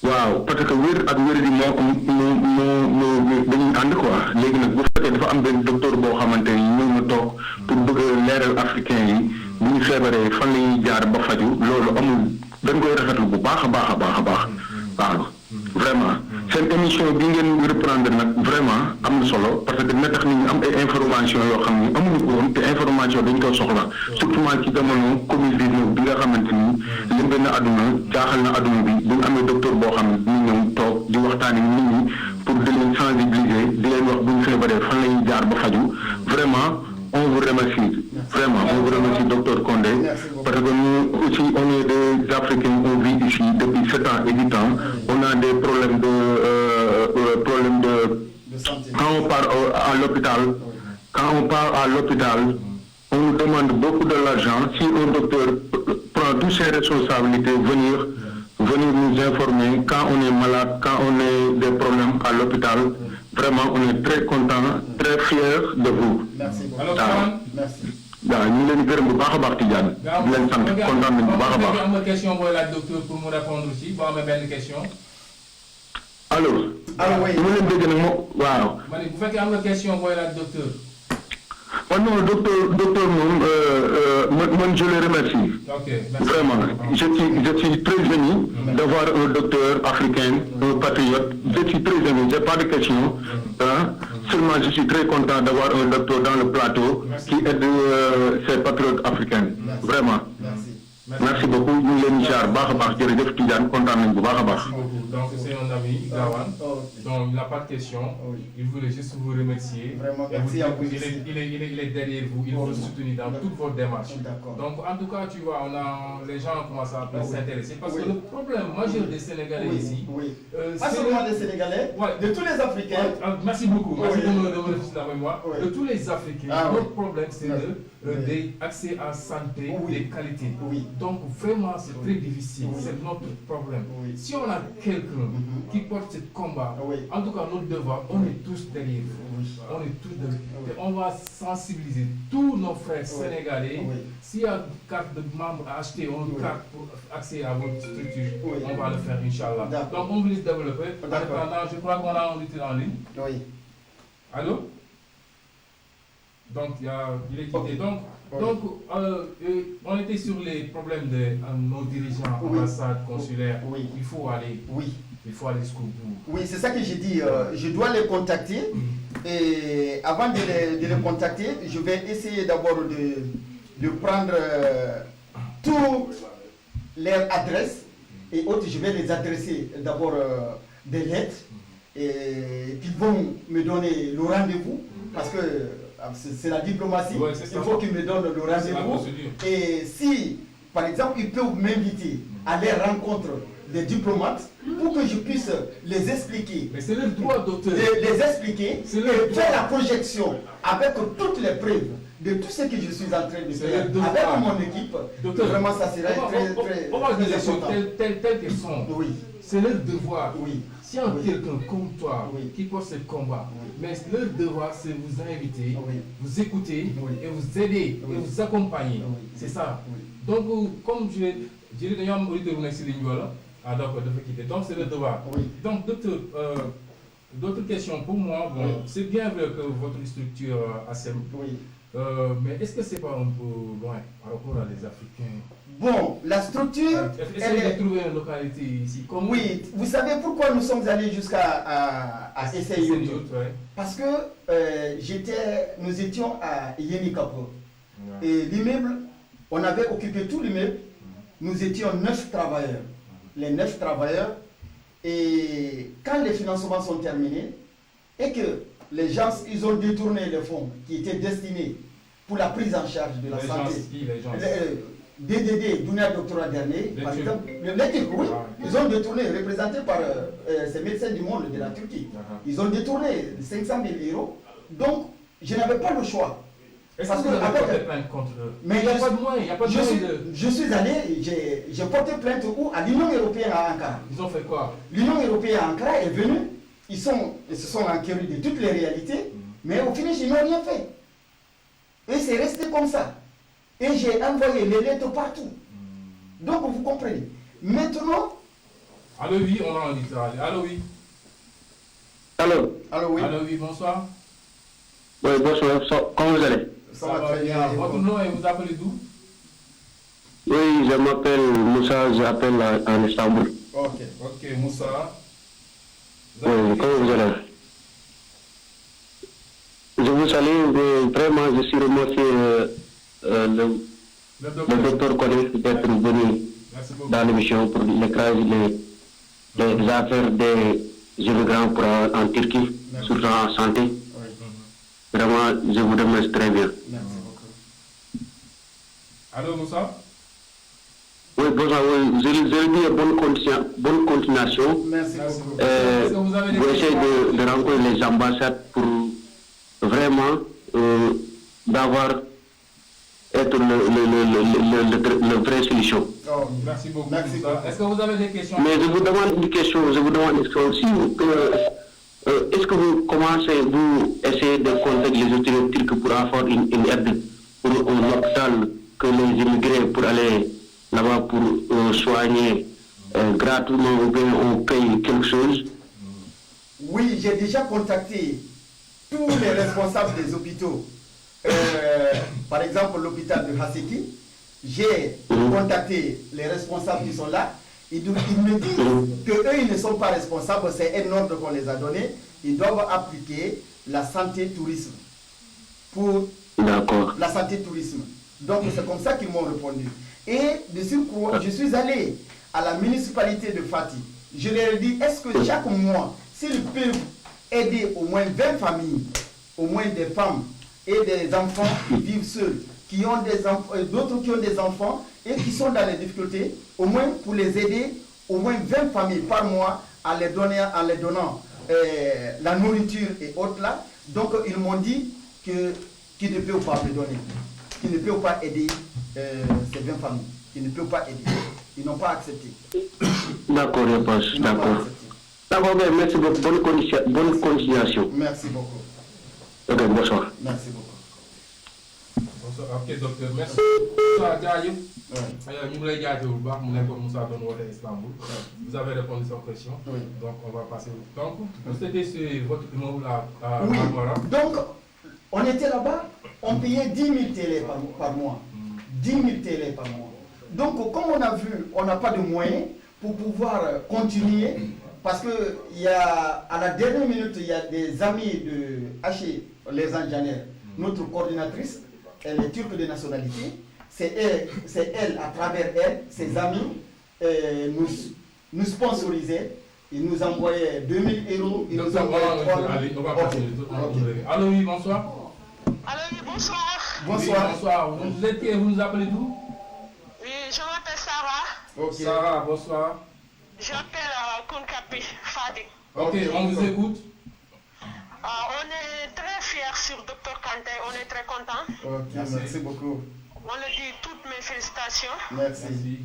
S5: waaw parce que wér ak wér di moo dañuy ànd quoi léegi nag bu fekkee dafa am benn docteur boo xamante ni ñëw na toog pour bëgg a leeral africain yi bu ñu feebaree fan la ñuy jaar ba faju loolu amul dañ koy rafetlu bu baax a baax. waaw vraiment seen émission bi ngeen reprendre nag vraiment am na solo parce que dina tax nit ñi am ay information yoo xam ni amuñu ko woon te information dañ koy soxla surtout ci jamono Covid-19 bi nga xamante ni lëmbee na àdduna jaaxal na àdduna bi bu ñu amee docteur boo xam ne dina ñëw toog di waxtaani nit ñi pour di leen sensibiliser di leen wax bu ñu feebaree fan la ñuy jaar ba faju vraiment on vous remercie docteur Condé parce que nous aussi on est des Africains, on vit ici depuis 7 ans et 8 ans, on a des problèmes de santé. Quand on part à l'hôpital, on nous demande beaucoup de l'argent. Si un docteur prend toutes ses responsabilités, venir nous informer quand on est malade, quand on a des problèmes à l'hôpital. Vraiment, on est très content, très fiers de vous.
S1: Merci beaucoup.
S2: Alors,
S1: merci.
S5: waaw ñu ngi leen di gërëm bu baax a baax Tidiane. di leen sant kontaan nañu bu baax a baax.
S2: am nga question booy laaj docteur pour mu répondre ci boo amee benn question.
S5: allo.
S1: oui.
S5: ñu leen dégg nag moom waaw.
S2: ma ne bu fekkee am nga question booy laaj docteur.
S5: Oh non, docteur je le remercie.
S2: Okay,
S5: vraiment, je suis très ému d'avoir un docteur africain, un patriote. Je suis très ému, je n'ai pas de questions. Seulement, je suis très content d'avoir un docteur dans le plateau qui aide ces patriotes africains. Vraiment. Merci beaucoup. Nous les Nijar, Tidiane, content de vous.
S2: Donc c'est un ami, Gawane. Donc il n'a pas de questions. Il voulait juste vous remercier.
S1: Vraiment, merci à vous.
S2: Il est derrière vous, il vous soutient dans toutes vos démarches. Donc en tout cas, tu vois, les gens commencent à s'intéresser parce que le problème majeur des Sénégalais ici.
S1: Pas seulement des Sénégalais, de tous les Africains.
S2: Merci beaucoup. Merci de me remercier la mémoire. De tous les Africains, notre problème c'est l'accès à santé de qualité. Donc vraiment c'est très difficile, c'est notre problème. Si on a quelqu'un qui porte ce combat, en tout cas notre devoir, on est tous derrière vous. On est tous derrière. Et on va sensibiliser tous nos frères sénégalais. S'il y a une carte de membre à acheter, une carte pour accès à votre structure, on va le faire, Inch'Allah. Donc on veut les développer. Je crois qu'on a un outil en ligne.
S1: Oui.
S2: Allô? Donc, il est quitté. Donc, on était sur les problèmes de nos dirigeants, ambassades, consulaires. Il faut aller. Il faut aller jusqu'au bout.
S1: Oui, c'est ça que j'ai dit. Je dois les contacter. Et avant de les contacter, je vais essayer d'abord de prendre toutes leurs adresses et autres. Je vais les adresser d'abord des lettres. Et qu'ils vont me donner le rendez-vous. Parce que c'est la diplomatie, il faut qu'ils me donnent le rendez-vous. Et si, par exemple, ils peuvent m'inviter à les rencontres des diplomates pour que je puisse les expliquer.
S2: Mais c'est leur droit, docteur.
S1: Les expliquer et faire la projection avec toutes les preuves de tout ce que je suis en train de faire avec mon équipe.
S2: Docteur,
S1: vraiment, ça serait très
S2: on va dire les choses telles qu'elles sont. C'est leur devoir. Si on a quelqu'un comme toi qui porte ce combat, mais leur devoir c'est vous inviter, vous écouter et vous aider et vous accompagner. C'est ça. Donc, comme je dirais, il y a un auditeur qui est ah d'accord, de quitter. Donc, c'est le devoir. Oui. Donc, docteur, d'autres questions pour moi. Bon, oui. C'est bien vrai que votre structure a assez. Oui. Mais est-ce que c'est pas un peu loin par rapport à les Africains?
S1: Bon, la structure.
S2: Essayez de trouver une localité ici. Comme
S1: oui, vous savez pourquoi nous sommes allés jusqu'à essayer. Parce que nous étions à Yenikapo. Ouais. Et l'immeuble, on avait occupé tout l'immeuble. Nous étions 9 travailleurs. Les 9 travailleurs. Et quand les financements sont terminés, et que les gens, ils ont détourné les fonds qui étaient destinés pour la prise en charge de la santé.
S2: Les gens.
S1: DDD, Dunia Doctorat Dernier, par exemple, les Turcs, oui, ils ont détourné, représentés par ces médecins du monde de la Turquie. Ils ont détourné 500 000 €. Donc, je n'avais pas le choix.
S2: Est-ce que vous avez porté plainte contre eux?
S1: Mais il n'y a pas de moyen, je suis allé, j'ai porté plainte où? À l'Union européenne à Ankara.
S2: Ils ont fait quoi?
S1: L'Union européenne à Ankara est venue, ils se sont enquéris de toutes les réalités, mais au finish, ils n'ont rien fait. Et c'est resté comme ça. Et j'ai envoyé les lettres partout. Donc vous comprenez. Maintenant.
S2: Allô, oui, on a un auditeur. Allô, oui.
S5: Allô.
S1: Allô, oui.
S2: Allô, oui, bonsoir.
S5: Oui, bonsoir. Comment vous allez?
S1: Ça va très bien.
S2: Votre nom et vous appelez d'où?
S5: Oui, je m'appelle Moussa, j'appelle en Istanbul.
S2: Ok, Moussa.
S5: Oui, comment vous allez? Je vous salue, vraiment, je suis remercié le docteur Collé d'être venu dans l'émission pour l'éclairage des affaires des immigrants en Turquie, surtout en santé. Vraiment, je vous remercie très bien.
S1: Merci beaucoup.
S2: Allô, Moussa?
S5: Oui, bonsoir, oui. Je dis bonne continuation.
S1: Merci beaucoup.
S5: Vous essayez de rencontrer les ambassades pour vraiment être le vraie solution.
S2: Oh, merci beaucoup. Merci. Est-ce que vous avez des questions?
S5: Mais je vous demande une question, aussi. Est-ce que vous essayez de contacter les autorités turques pour avoir une aide pour un hôpital que les immigrés pour aller là-bas pour soigner gratuitement ou bien on paye quelque chose?
S1: Oui, j'ai déjà contacté tous les responsables des hôpitaux. Par exemple, l'hôpital de Haseki, j'ai contacté les responsables qui sont là. Ils me disent qu'eux, ils ne sont pas responsables, c'est un ordre qu'on les a donné. Ils doivent appliquer la santé tourisme. Pour la santé tourisme. Donc, c'est comme ça qu'ils m'ont répondu. Et de surcroît, je suis allé à la municipalité de Fatih. Je leur ai dit, est-ce que chaque mois, s'ils peuvent aider au moins 20 familles, au moins des femmes et des enfants qui vivent seuls, qui ont des enfants, d'autres qui ont des enfants et qui sont dans les difficultés, au moins pour les aider, au moins 20 familles par mois en les donnant la nourriture et autres là. Donc ils m'ont dit qu'ils ne peuvent pas me donner, qu'ils ne peuvent pas aider ces 20 familles, qu'ils ne peuvent pas aider. Ils n'ont pas accepté.
S5: D'accord, je pense. D'accord. D'accord, merci beaucoup. Bonne continuation.
S1: Merci beaucoup.
S5: Ok, bonsoir.
S1: Merci beaucoup.
S2: Bonsoir, ok docteur, merci. Bonsoir, Gaïo. Vous avez répondu à cette question. Oui. Donc on va passer. Donc, c'était sur votre immeuble à
S1: oui.
S2: Marmara.
S1: Donc, on était là-bas, on payait 10 000 télé par mois. 10 000 télé par mois. Donc, comme on a vu, on n'a pas de moyens pour pouvoir continuer. Parce que à la dernière minute, il y a des amis de Haché, les ingénieurs, notre coordinatrice, elle est turque de nationalité. C'est elle, à travers elle, ses amis, nous sponsorisaient. Ils nous envoyaient 2000 €. Ils nous envoyaient 3 000.
S2: Allez, on va passer. Allô, oui, bonsoir.
S3: Allô, oui, bonsoir.
S1: Bonsoir.
S2: Oui, bonsoir. Vous êtes qui? Vous nous appelez d'où?
S3: Oui, je m'appelle Sarah.
S1: Okay.
S2: Sarah, bonsoir.
S3: J'appelle Konkapi, Fadi.
S2: Ok, on vous écoute.
S3: On est très fiers sur Dr Kanté, on est très contents.
S1: Ok, merci beaucoup.
S3: On le dit toutes mes félicitations.
S1: Merci.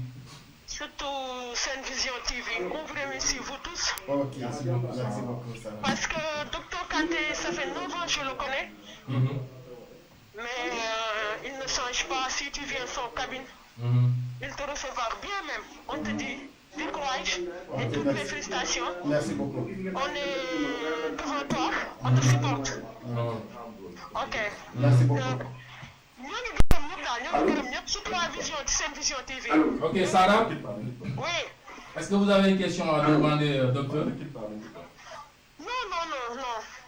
S3: Surtout Sen Vision TV. On vous remercie, vous tous.
S1: Ok, merci beaucoup, Sarah.
S3: Parce que Dr Kanté, ça fait 9 ans que je le connais. Mais il ne change pas. Si tu viens à son cabine,
S6: Ils te recevront bien même. On te dit du courage et toutes mes félicitations.
S1: Merci beaucoup.
S6: On est devant toi, on te supporte. Ok.
S1: Merci beaucoup.
S6: Surtout la vision, Sen Vision TV.
S2: Ok, Sarah,
S6: Oui.
S2: est-ce que vous avez une question à demander, docteur?
S6: Non.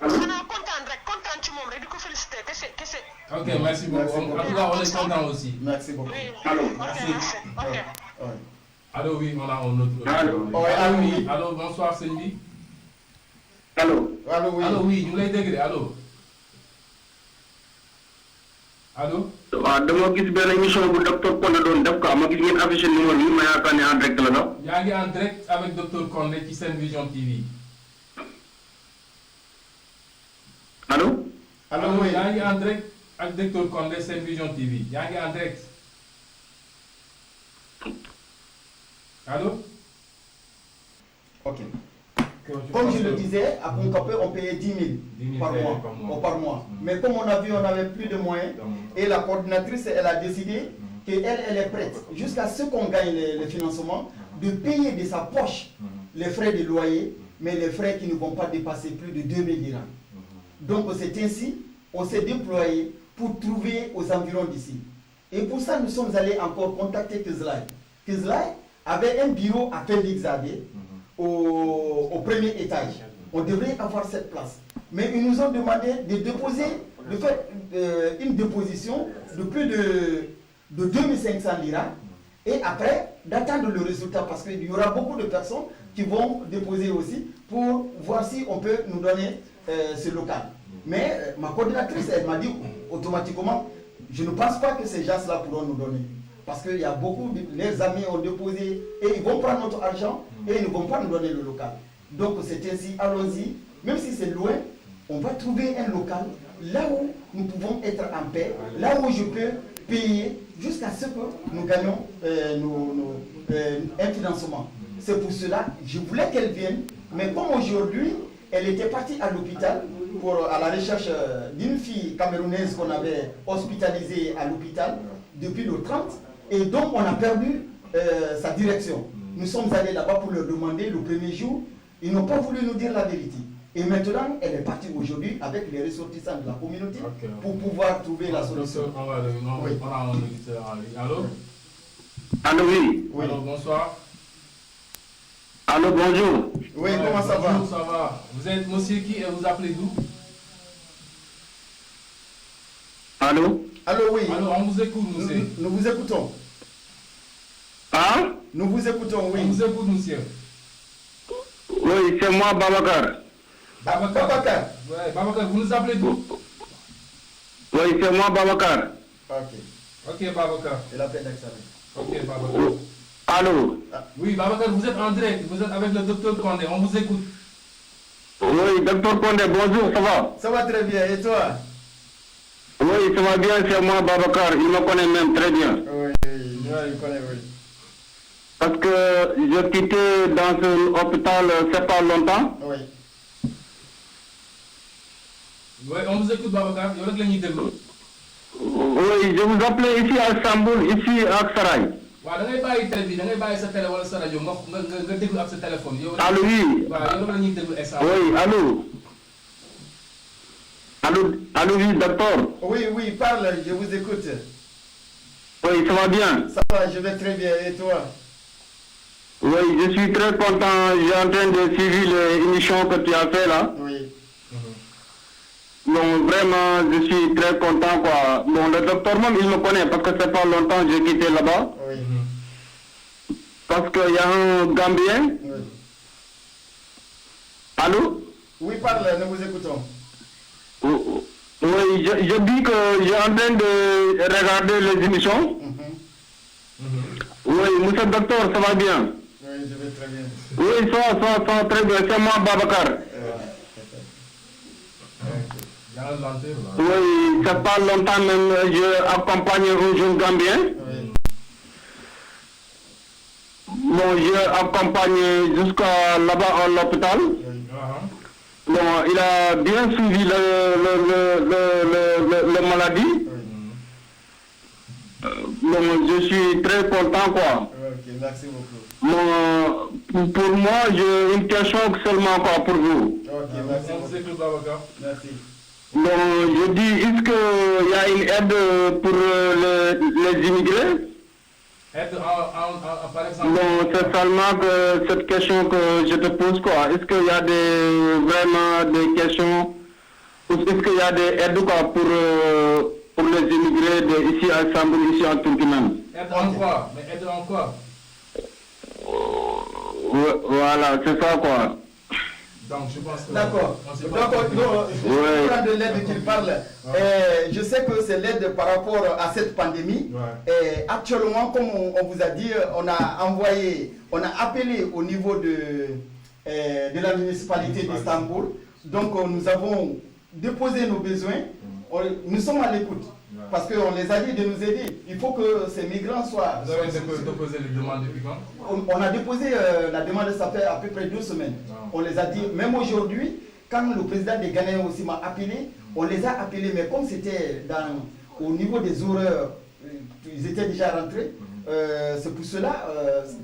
S6: Xanaa kontaan rek kontaan ci moom rek di ko félicité kese.
S2: Ok, merci beaucoup. En tout cas, on est content aussi.
S1: Merci beaucoup.
S6: Oui.
S5: Allô.
S6: Merci. Ok.
S2: Allô, oui, on a un autre.
S5: Allô.
S2: Allô, oui. Allô, bonsoir, Cindy.
S5: Allô.
S1: Allô, oui.
S2: Allô, oui, ñu lay dégg. Allô. Allô.
S4: waaw dama gis benn émission bu docteur Condé doon def ko ma gis ngeen affiché numéro bi ma yaakaar ne en direct la no
S2: yaa ngi en direct avec docteur Condé ci Sen Vision TV.
S4: allo.
S1: Allô, oui.
S2: yaa ngi en direct ak docteur Condé Sen Vision TV yaa ngi en direct. Allô.
S1: Ok. Comme je le disais, à Poncapé, on payait 10 000 par mois. Mais comme on a vu, on n'avait plus de moyens. Et la coordinatrice, elle a décidé qu'elle est prête, jusqu'à ce qu'on gagne le financement, de payer de sa poche les frais de loyer, mais les frais qui ne vont pas dépasser plus de 2 000 dirhams. Donc c'est ainsi, on s'est déployé pour trouver aux environs d'ici. Et pour ça, nous sommes allés encore contacter Kizlay. Kizlay avait un bureau à Pendixabé, au premier étage. On devrait avoir cette place. Mais ils nous ont demandé de déposer, de faire une déposition de plus de 2500 liras et après d'attendre le résultat parce qu'il y aura beaucoup de personnes qui vont déposer aussi pour voir si on peut nous donner ce local. Mais ma coordinatrice, elle m'a dit automatiquement, je ne pense pas que ces gens-là pourront nous donner. Parce qu'il y a beaucoup, les amis ont déposé et ils vont prendre notre argent et ils ne vont pas nous donner le local. Donc c'est ainsi, allons-y, même si c'est loin, on va trouver un local là où nous pouvons être en paix, là où je peux payer jusqu'à ce que nous gagnons un financement. C'est pour cela, je voulais qu'elle vienne, mais comme aujourd'hui, elle était partie à l'hôpital à la recherche d'une fille camerounaise qu'on avait hospitalisée à l'hôpital depuis le 30, et donc on a perdu sa direction. Nous sommes allés là-bas pour leur demander le premier jour, ils n'ont pas voulu nous dire la vérité. Et maintenant, elle est partie aujourd'hui avec les ressortissants de la communauté pour pouvoir trouver la solution.
S2: On a un auditeur en ligne. Allô?
S4: Allô, oui.
S2: Allô, bonsoir.
S4: Allô, bonjour.
S1: Oui, comment ça va?
S2: Bonjour, ça va. Vous êtes monsieur qui et vous appelez d'où?
S4: Allô?
S1: Allô, oui.
S2: Allô, on vous écoute, monsieur.
S1: Nous vous écoutons.
S4: Hein?
S1: Nous vous écoutons, oui.
S2: On vous écoute, monsieur.
S4: Oui, c'est moi, Babacar.
S1: Babacar.
S2: Ouais, Babacar, vous nous appelez d'où?
S4: Oui, c'est moi, Babacar.
S1: Ok.
S2: Ok, Babacar.
S1: C'est la peine d'examen.
S2: Ok, Babacar.
S4: Allô?
S2: Oui, Babacar, vous êtes en direct. Vous êtes avec le docteur Condé. On vous écoute.
S4: Oui, docteur Condé, bonjour, ça va?
S1: Ça va très bien. Et toi?
S4: Oui, ça va bien, c'est moi, Babacar. Il me connaît même très bien.
S1: Oui, il connaît, oui.
S4: Parce que je quittais dans ce hôpital, c'est pas longtemps.
S1: Oui.
S2: Oui, on vous écoute, Babacar. Il y a le de l'eau.
S4: Oui, je vous appelais ici à Istanbul, ici à Saray.
S2: waaw da ngay bàyyi télé bi da ngay bàyyi sa télé wala sa rajo nga déglu ak sa téléphone.
S4: Allô, oui.
S2: waaw yow la ñuy déglu instant.
S4: Oui, allô. Allô, oui, docteur.
S1: Oui, parle, je vous écoute.
S4: Oui, ça va bien.
S1: Ça va, je vais très bien. Et toi?
S4: Oui, je suis très content. J'ai en train de suivre l'émission que tu as fait là.
S1: Oui.
S4: Donc vraiment, je suis très content quoi. Bon, le docteur même, il me connaît parce que c'est pas longtemps que j'ai quitté là-bas.
S1: Oui.
S4: Parce qu'il y a un Gambien.
S1: Oui.
S4: Allô?
S1: Oui, parle, nous vous écoutons.
S4: Oui, je dis que j'ai en train de regarder les émissions. Oui, monsieur le docteur, ça va bien?
S1: Oui, je vais très bien.
S4: Oui, ça va très bien. C'est moi, Babacar. Oui, c'est pas longtemps même, je accompagne un jeune Gambien.
S1: Oui.
S4: Bon, je accompagne jusqu'à là-bas à l'hôpital. Bon, il a bien suivi la maladie. Donc, je suis très content, quoi.
S1: Ok, merci beaucoup.
S4: Pour moi, j'ai une question seulement, quoi, pour vous.
S1: Ok, merci beaucoup. Merci.
S4: Donc, je dis, est-ce qu'il y a une aide pour les immigrés?
S2: Aide par exemple.
S4: Donc, c'est seulement que cette question que je te pose, quoi. Est-ce qu'il y a vraiment des questions, est-ce qu'il y a des aides, quoi, pour les immigrés ici à Istanbul, ici en Turquie même?
S2: Aide en quoi? Mais aide en quoi?
S4: Voilà, c'est ça, quoi.
S2: Donc, je pense que...
S1: D'accord. De l'aide qu'il parle. Je sais que c'est l'aide par rapport à cette pandémie. Et actuellement, comme on vous a dit, on a appelé au niveau de la municipalité d'Istanbul. Donc, nous avons déposé nos besoins. Nous sommes à l'écoute. Parce qu'on les a dit de nous aider. Il faut que ces migrants soient...
S2: Vous avez déposé les demandes depuis quand?
S1: On a déposé la demande, ça fait à peu près 2 semaines. On les a dit, même aujourd'hui, quand le président des Ghanéens aussi m'a appelé, on les a appelés, mais comme c'était au niveau des horaires, ils étaient déjà rentrés, c'est pour cela,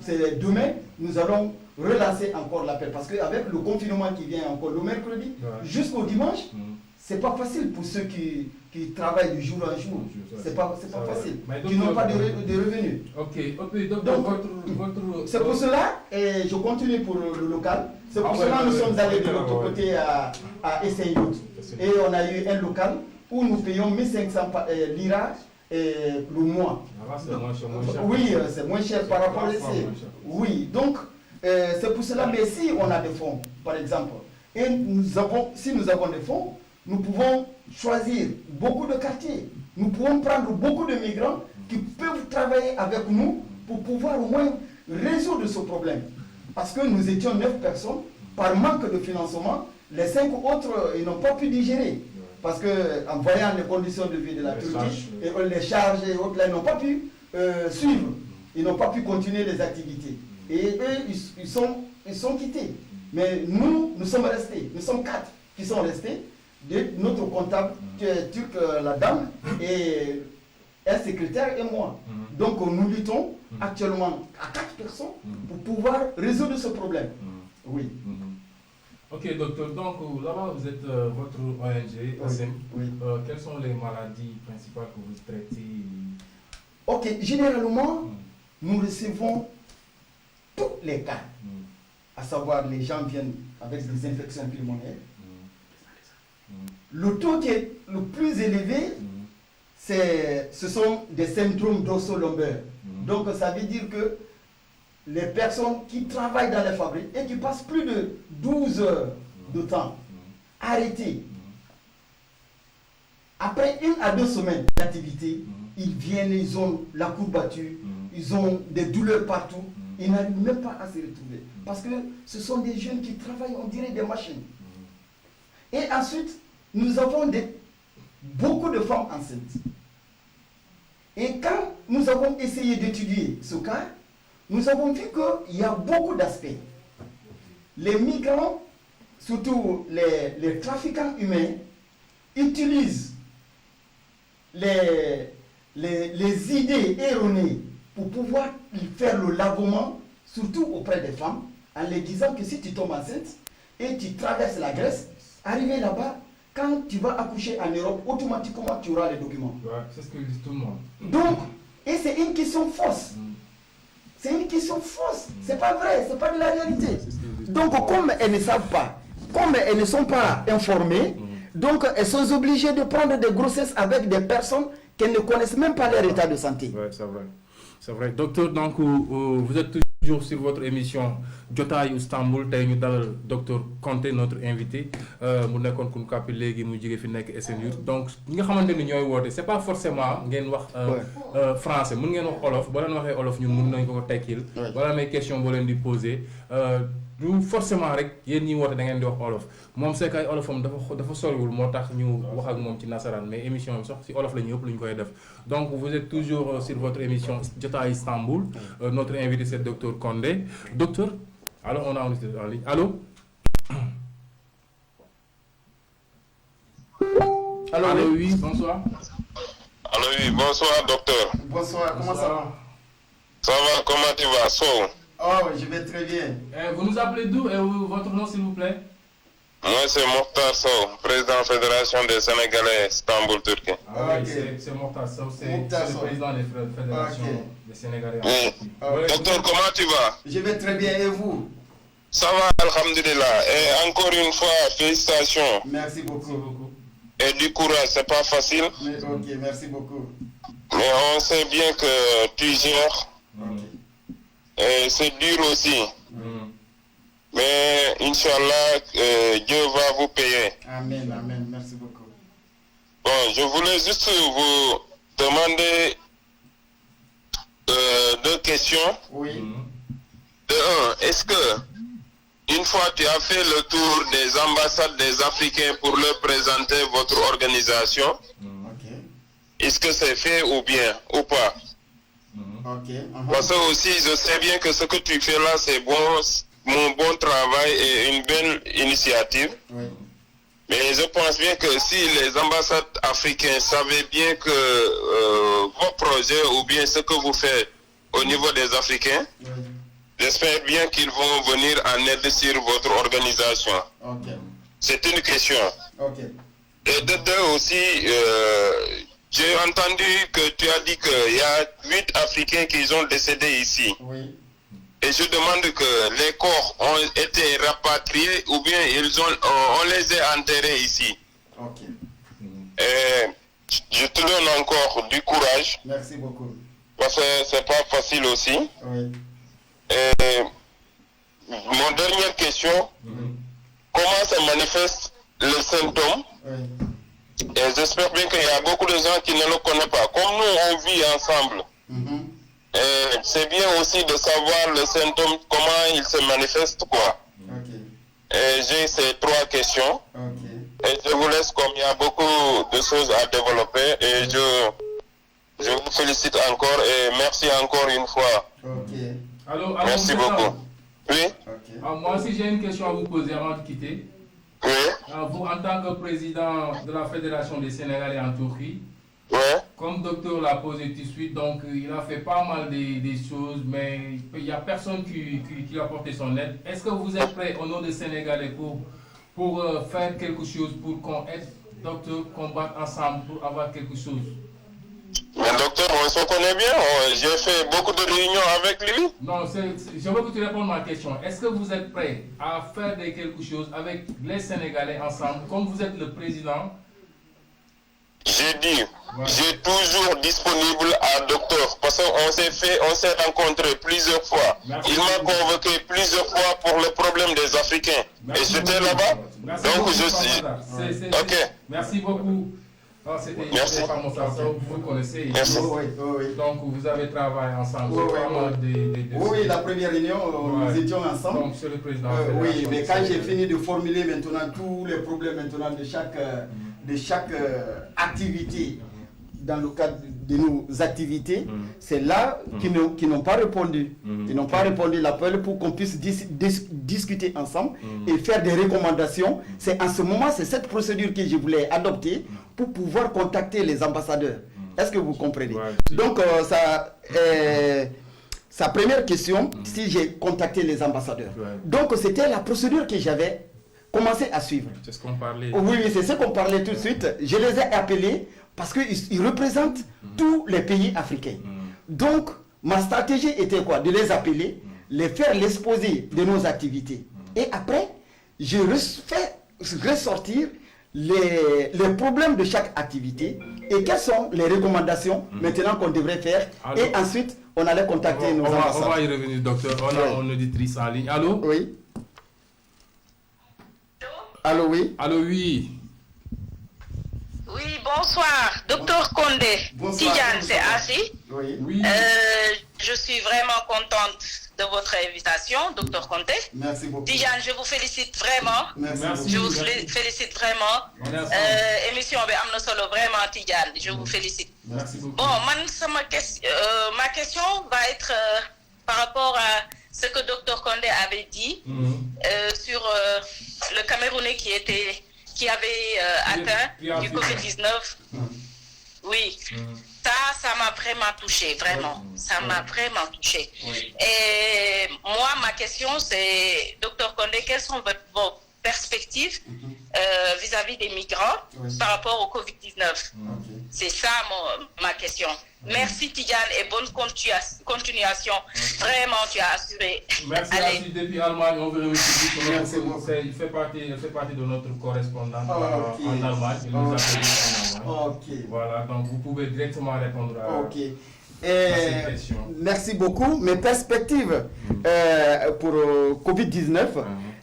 S1: c'est demain, nous allons relancer encore l'appel. Parce qu'avec le confinement qui vient encore le mercredi, jusqu'au dimanche, c'est pas facile pour ceux qui travaillent du jour en jour. C'est pas facile. Qui n'ont pas de revenus.
S2: Ok.
S1: Donc, c'est pour cela, et je continue pour le local. C'est pour cela que nous sommes allés de l'autre côté à Esenyurt. Et on a eu un local où nous payons 1500 liras le mois. Oui, c'est moins cher par rapport à ici. Oui, donc c'est pour cela, mais si on a des fonds, par exemple, et si nous avons des fonds, nous pouvons choisir beaucoup de quartiers. Nous pouvons prendre beaucoup de migrants qui peuvent travailler avec nous pour pouvoir au moins résoudre ce problème. Parce que nous étions 9 personnes, par manque de financement, les 5 autres, ils n'ont pas pu digérer. Parce qu'en voyant les conditions de vie de la Turquie, et les charges et autres, là, ils n'ont pas pu suivre. Ils n'ont pas pu continuer les activités. Et eux, ils sont quittés. Mais nous sommes restés. Nous sommes 4 qui sont restés. Notre comptable turc, la dame, et un secrétaire et moi. Donc nous luttons actuellement à 4 personnes pour pouvoir résoudre ce problème. Oui.
S2: Ok, docteur, donc là-bas vous êtes votre ONG, ASEM. Quelles sont les maladies principales que vous traitez?
S1: Ok, généralement, nous recevons tous les cas. À savoir, les gens viennent avec des infections pulmonaires. Le taux qui est le plus élevé, ce sont des syndromes dorso-lombaires. Donc ça veut dire que les personnes qui travaillent dans les fabriques et qui passent plus de 12 heures de temps arrêtées, après 1 à 2 semaines d'activité, ils viennent, ils ont la courbature, ils ont des douleurs partout, ils n'arrivent même pas à se retrouver. Parce que ce sont des jeunes qui travaillent, on dirait des machines. Et ensuite, nous avons beaucoup de femmes enceintes. Et quand nous avons essayé d'étudier ce cas, nous avons vu qu'il y a beaucoup d'aspects. Les migrants, surtout les trafiquants humains, utilisent les idées erronées pour pouvoir faire le lavement, surtout auprès des femmes, en leur disant que si tu tombes enceinte et tu traverses la Grèce, arrivé là-bas, quand tu vas accoucher en Europe, automatiquement tu auras les documents.
S2: C'est ce que dit tout le monde.
S1: Donc, et c'est une question fausse. C'est une question fausse. C'est pas vrai, c'est pas de la réalité. Donc, comme elles ne savent pas, comme elles ne sont pas informées, donc elles sont obligées de prendre des grossesses avec des personnes qu'elles ne connaissent même pas leur état de santé.
S2: Oui, c'est vrai. C'est vrai. Docteur, donc vous êtes toujours sur votre émission Jotaay Istanbul. Tey ñu dalal docteur Konté, notre invité. mu nekkoon ku ñu kàppi léegi mu jóge fi nekk Esenyurt. Donc ñi nga xamante ni ñooy woote c'est pas forcément ngeen wax français mun ngeen wax olof boo leen waxee olof ñun mun nañ ko tekkil. wala may question boo leen di poser. du forcément rek yéen ñi woote da ngeen di wax olof moom c'est que ay olofam dafa soriwul moo tax ñu wax ak moom ci nasaraan mais émission bi sax ci olof la ñu ëpp lu ñu koy def. Donc vous êtes toujours sur votre émission Jotaay Istanbul. Notre invité c'est docteur Konté. Docteur, alors on a un en ligne. Allô?
S1: Allô,
S2: oui, bonsoir.
S7: Allô, oui, bonsoir, docteur.
S1: Bonsoir, comment ça va?
S7: Ça va, comment tu vas?
S1: Oh, je vais très bien.
S2: Vous nous appelez d'où? Votre nom, s'il vous plaît?
S7: Moi, c'est Mokhtar Sow, président de la Fédération des Sénégalais, Istanbul, Turquie.
S2: Ah oui, c'est Mokhtar Sow, c'est le président de la Fédération des Sénégalais.
S7: Oui. Docteur, comment tu vas?
S1: Je vais très bien, et vous?
S7: Ça va, alhamdulillah. Et encore une fois, félicitations.
S1: Merci beaucoup.
S7: Et du courage, c'est pas facile.
S1: Ok, merci beaucoup.
S7: Mais on sait bien que tu gères. Et c'est dur aussi. Mais Inch'Allah, Dieu va vous payer.
S1: Amen, merci beaucoup.
S7: Bon, je voulais juste vous demander deux questions.
S1: Oui.
S7: De un, est-ce que une fois tu as fait le tour des ambassades des Africains pour leur présenter votre organisation, est-ce que c'est fait ou bien ou pas? Parce que aussi je sais bien que ce que tu fais là c'est bon, mon bon travail et une belle initiative.
S1: Oui.
S7: Mais je pense bien que si les ambassades africaines savaient bien que vos projets ou bien ce que vous faites au niveau des Africains, j'espère bien qu'ils vont venir en aide sur votre organisation. C'est une question. Et de deux aussi, j'ai entendu que tu as dit qu'il y a 8 Africains qui ont décédé ici.
S1: Oui.
S7: Et je demande que les corps ont été rapatriés ou bien on les a enterrés ici. Et je te donne encore du courage.
S1: Merci beaucoup.
S7: Parce que c'est pas facile aussi.
S1: Oui.
S7: Et mon dernière question, comment se manifeste le symptôme? Et j'espère bien qu'il y a beaucoup de gens qui ne le connaissent pas. Comme nous, on vit ensemble. C'est bien aussi de savoir le symptôme, comment il se manifeste, quoi. Et j'ai ces 3 questions. Et je vous laisse comme il y a beaucoup de choses à développer. Et je vous félicite encore et merci encore une fois.
S2: Allô,
S7: merci beaucoup. Oui.
S2: Moi aussi, j'ai une question à vous poser avant de quitter.
S7: Oui.
S2: Vous, en tant que président de la Fédération des Sénégalais en Turquie, comme docteur l'a posé tout de suite, donc il a fait pas mal des choses, mais il n'y a personne qui a apporté son aide. Est-ce que vous êtes prêt au nom des Sénégalais pour faire quelque chose, pour qu'on aide docteur, combattre ensemble pour avoir quelque chose?
S7: Mais docteur, on se connaît bien, j'ai fait beaucoup de réunions avec lui.
S2: Non, je veux que tu répondes à ma question. Est-ce que vous êtes prêt à faire quelque chose avec les Sénégalais ensemble, comme vous êtes le président?
S7: J'ai dit, j'ai toujours disponible à docteur, parce qu'on s'est rencontrés plusieurs fois. Il m'a convoqué plusieurs fois pour le problème des Africains. Et j'étais là-bas. Donc je suis... Ok.
S2: Merci beaucoup. C'était pas mon vous vous connaissez. Donc vous avez travaillé ensemble.
S1: Oui, la première réunion, nous étions ensemble.
S2: Donc c'est le président.
S1: Oui, mais quand j'ai fini de formuler maintenant tous les problèmes maintenant de chaque activité, dans le cadre de nos activités, c'est là qu'ils n'ont pas répondu. Ils n'ont pas répondu l'appel pour qu'on puisse discuter ensemble et faire des recommandations. C'est en ce moment, c'est cette procédure que je voulais adopter pour pouvoir contacter les ambassadeurs. Est-ce que vous comprenez? Donc, sa première question, si j'ai contacté les ambassadeurs. Donc, c'était la procédure que j'avais commencé à suivre.
S2: C'est ce qu'on parlait.
S1: Oui, c'est ce qu'on parlait tout de suite. Je les ai appelés parce qu'ils représentent tous les pays africains. Donc, ma stratégie était quoi? De les appeler, les faire l'exposé de nos activités. Et après, je fais ressortir les problèmes de chaque activité et quelles sont les recommandations maintenant qu'on devrait faire. Alors, et ensuite, on allait contacter nos ambassadeurs.
S2: On va y revenir, docteur. On a une auditrice en ligne. Allô?
S1: Oui. Allô, oui.
S2: Allô, oui.
S6: Oui, bonsoir. Docteur Condé.
S1: Bonsoir.
S6: Tidjane, c'est Assi.
S1: Oui.
S6: Je suis vraiment contente de votre invitation, docteur Condé.
S1: Merci beaucoup.
S6: Tidjane, je vous félicite vraiment.
S1: Merci.
S6: Je vous félicite vraiment. Émission de Amna Solo, vraiment, Tidjane. Je vous félicite.
S1: Merci beaucoup.
S6: Bon, ma question va être par rapport à ce que docteur Condé avait dit sur le Camerounais qui avait atteint du Covid-19. Oui. ça m'a vraiment touché, vraiment. Ça m'a vraiment touché. Et moi, ma question, c'est, Dr Condé, quelles sont vos perspectives vis-à-vis des migrants par rapport au Covid-19? C'est ça ma question. Merci Tidiane et bonne continuation. Vraiment, tu as assuré.
S2: Merci à vous depuis Allemagne. On veut remercier. Il fait partie de notre correspondant en Allemagne. Il nous a fait en Allemagne. Voilà, donc vous pouvez directement répondre à cette question.
S1: Merci beaucoup. Mes perspectives pour Covid-19,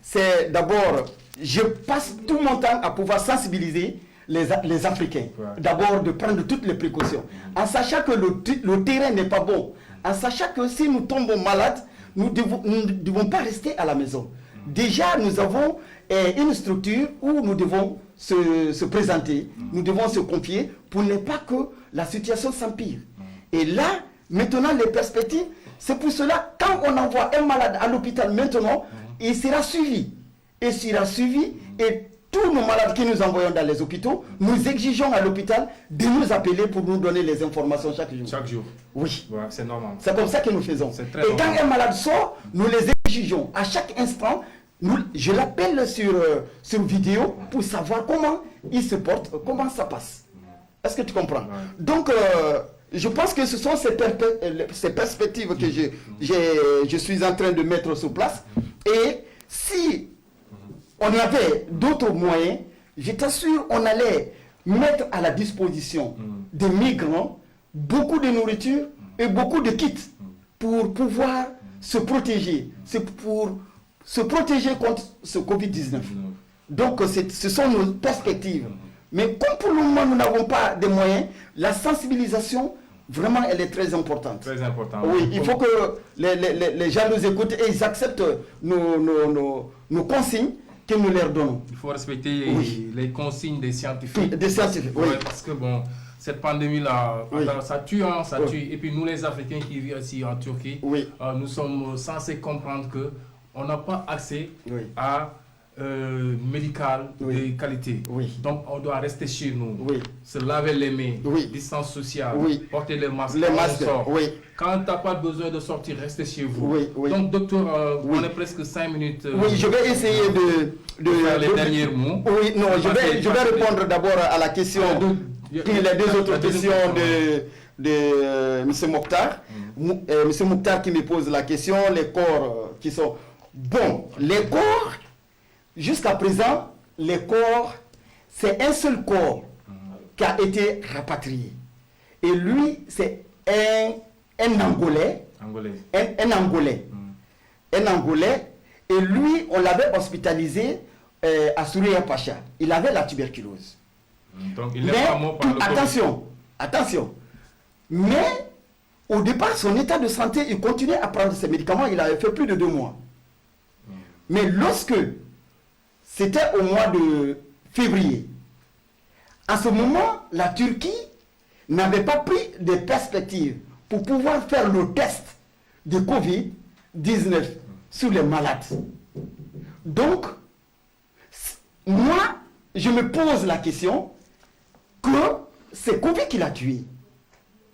S1: c'est d'abord, je passe tout mon temps à pouvoir sensibiliser les Africains. D'abord de prendre toutes les précautions, en sachant que le terrain n'est pas bon, en sachant que si nous tombons malades, nous ne devons pas rester à la maison. Déjà, nous avons une structure où nous devons se présenter, nous devons se confier pour ne pas que la situation s'empire. Et là, maintenant, les perspectives, c'est pour cela, quand on envoie un malade à l'hôpital maintenant, il sera suivi. Et tous nos malades que nous envoyons dans les hôpitaux, nous exigeons à l'hôpital de nous appeler pour nous donner les informations chaque jour.
S2: Chaque jour.
S1: Oui.
S2: Ouais, c'est normal.
S1: C'est comme ça que nous faisons. Et
S2: normal.
S1: quand un malade sort, nous les exigeons à chaque instant. Je l'appelle sur vidéo pour savoir comment il se porte, comment ça passe. Est-ce que tu comprends? Donc, je pense que ce sont ces perspectives que je suis en train de mettre sur place. Et si on avait d'autres moyens, je t'assure, on allait mettre à la disposition des migrants beaucoup de nourriture et beaucoup de kits pour pouvoir se protéger. C'est pour se protéger contre ce Covid-19. Donc, ce sont nos perspectives. Mais comme pour le moment, nous n'avons pas de moyens, la sensibilisation, vraiment, elle est très importante.
S2: Très important.
S1: Oui, il faut que les gens nous écoutent et ils acceptent nos consignes que nous leur donnons.
S2: Il faut respecter les consignes des scientifiques.
S1: Des scientifiques, oui.
S2: Parce que bon, cette pandémie-là, ça tue, ça tue. Et puis nous, les Africains qui vivent ici en Turquie, nous sommes censés comprendre que on n'a pas accès à médical de qualité. Donc on doit rester chez nous, se laver les mains, distance sociale, porter les masques. Quand tu n'as pas besoin de sortir, restez chez vous. Donc docteur, on est presque 5 minutes.
S1: Je vais essayer de
S2: faire les derniers mots.
S1: Je vais répondre d'abord à la question, puis les deux autres questions de M. Mokhtar. M. Mokhtar qui me pose la question, les corps qui sont... Bon, les corps, jusqu'à présent, les corps, c'est un seul corps qui a été rapatrié. Et lui, c'est un Angolais. Un Angolais. Un Angolais. Et lui, on l'avait hospitalisé à Souria Pacha. Il avait la tuberculose.
S2: Donc, il n'est pas mort par le
S1: attention, attention. Mais, au départ, son état de santé, il continuait à prendre ses médicaments. Il avait fait plus de 2 mois. Mais lorsque c'était au mois de février, à ce moment, la Turquie n'avait pas pris de perspectives pour pouvoir faire le test de Covid-19 sur les malades. Donc, moi, je me pose la question que c'est Covid qui l'a tué.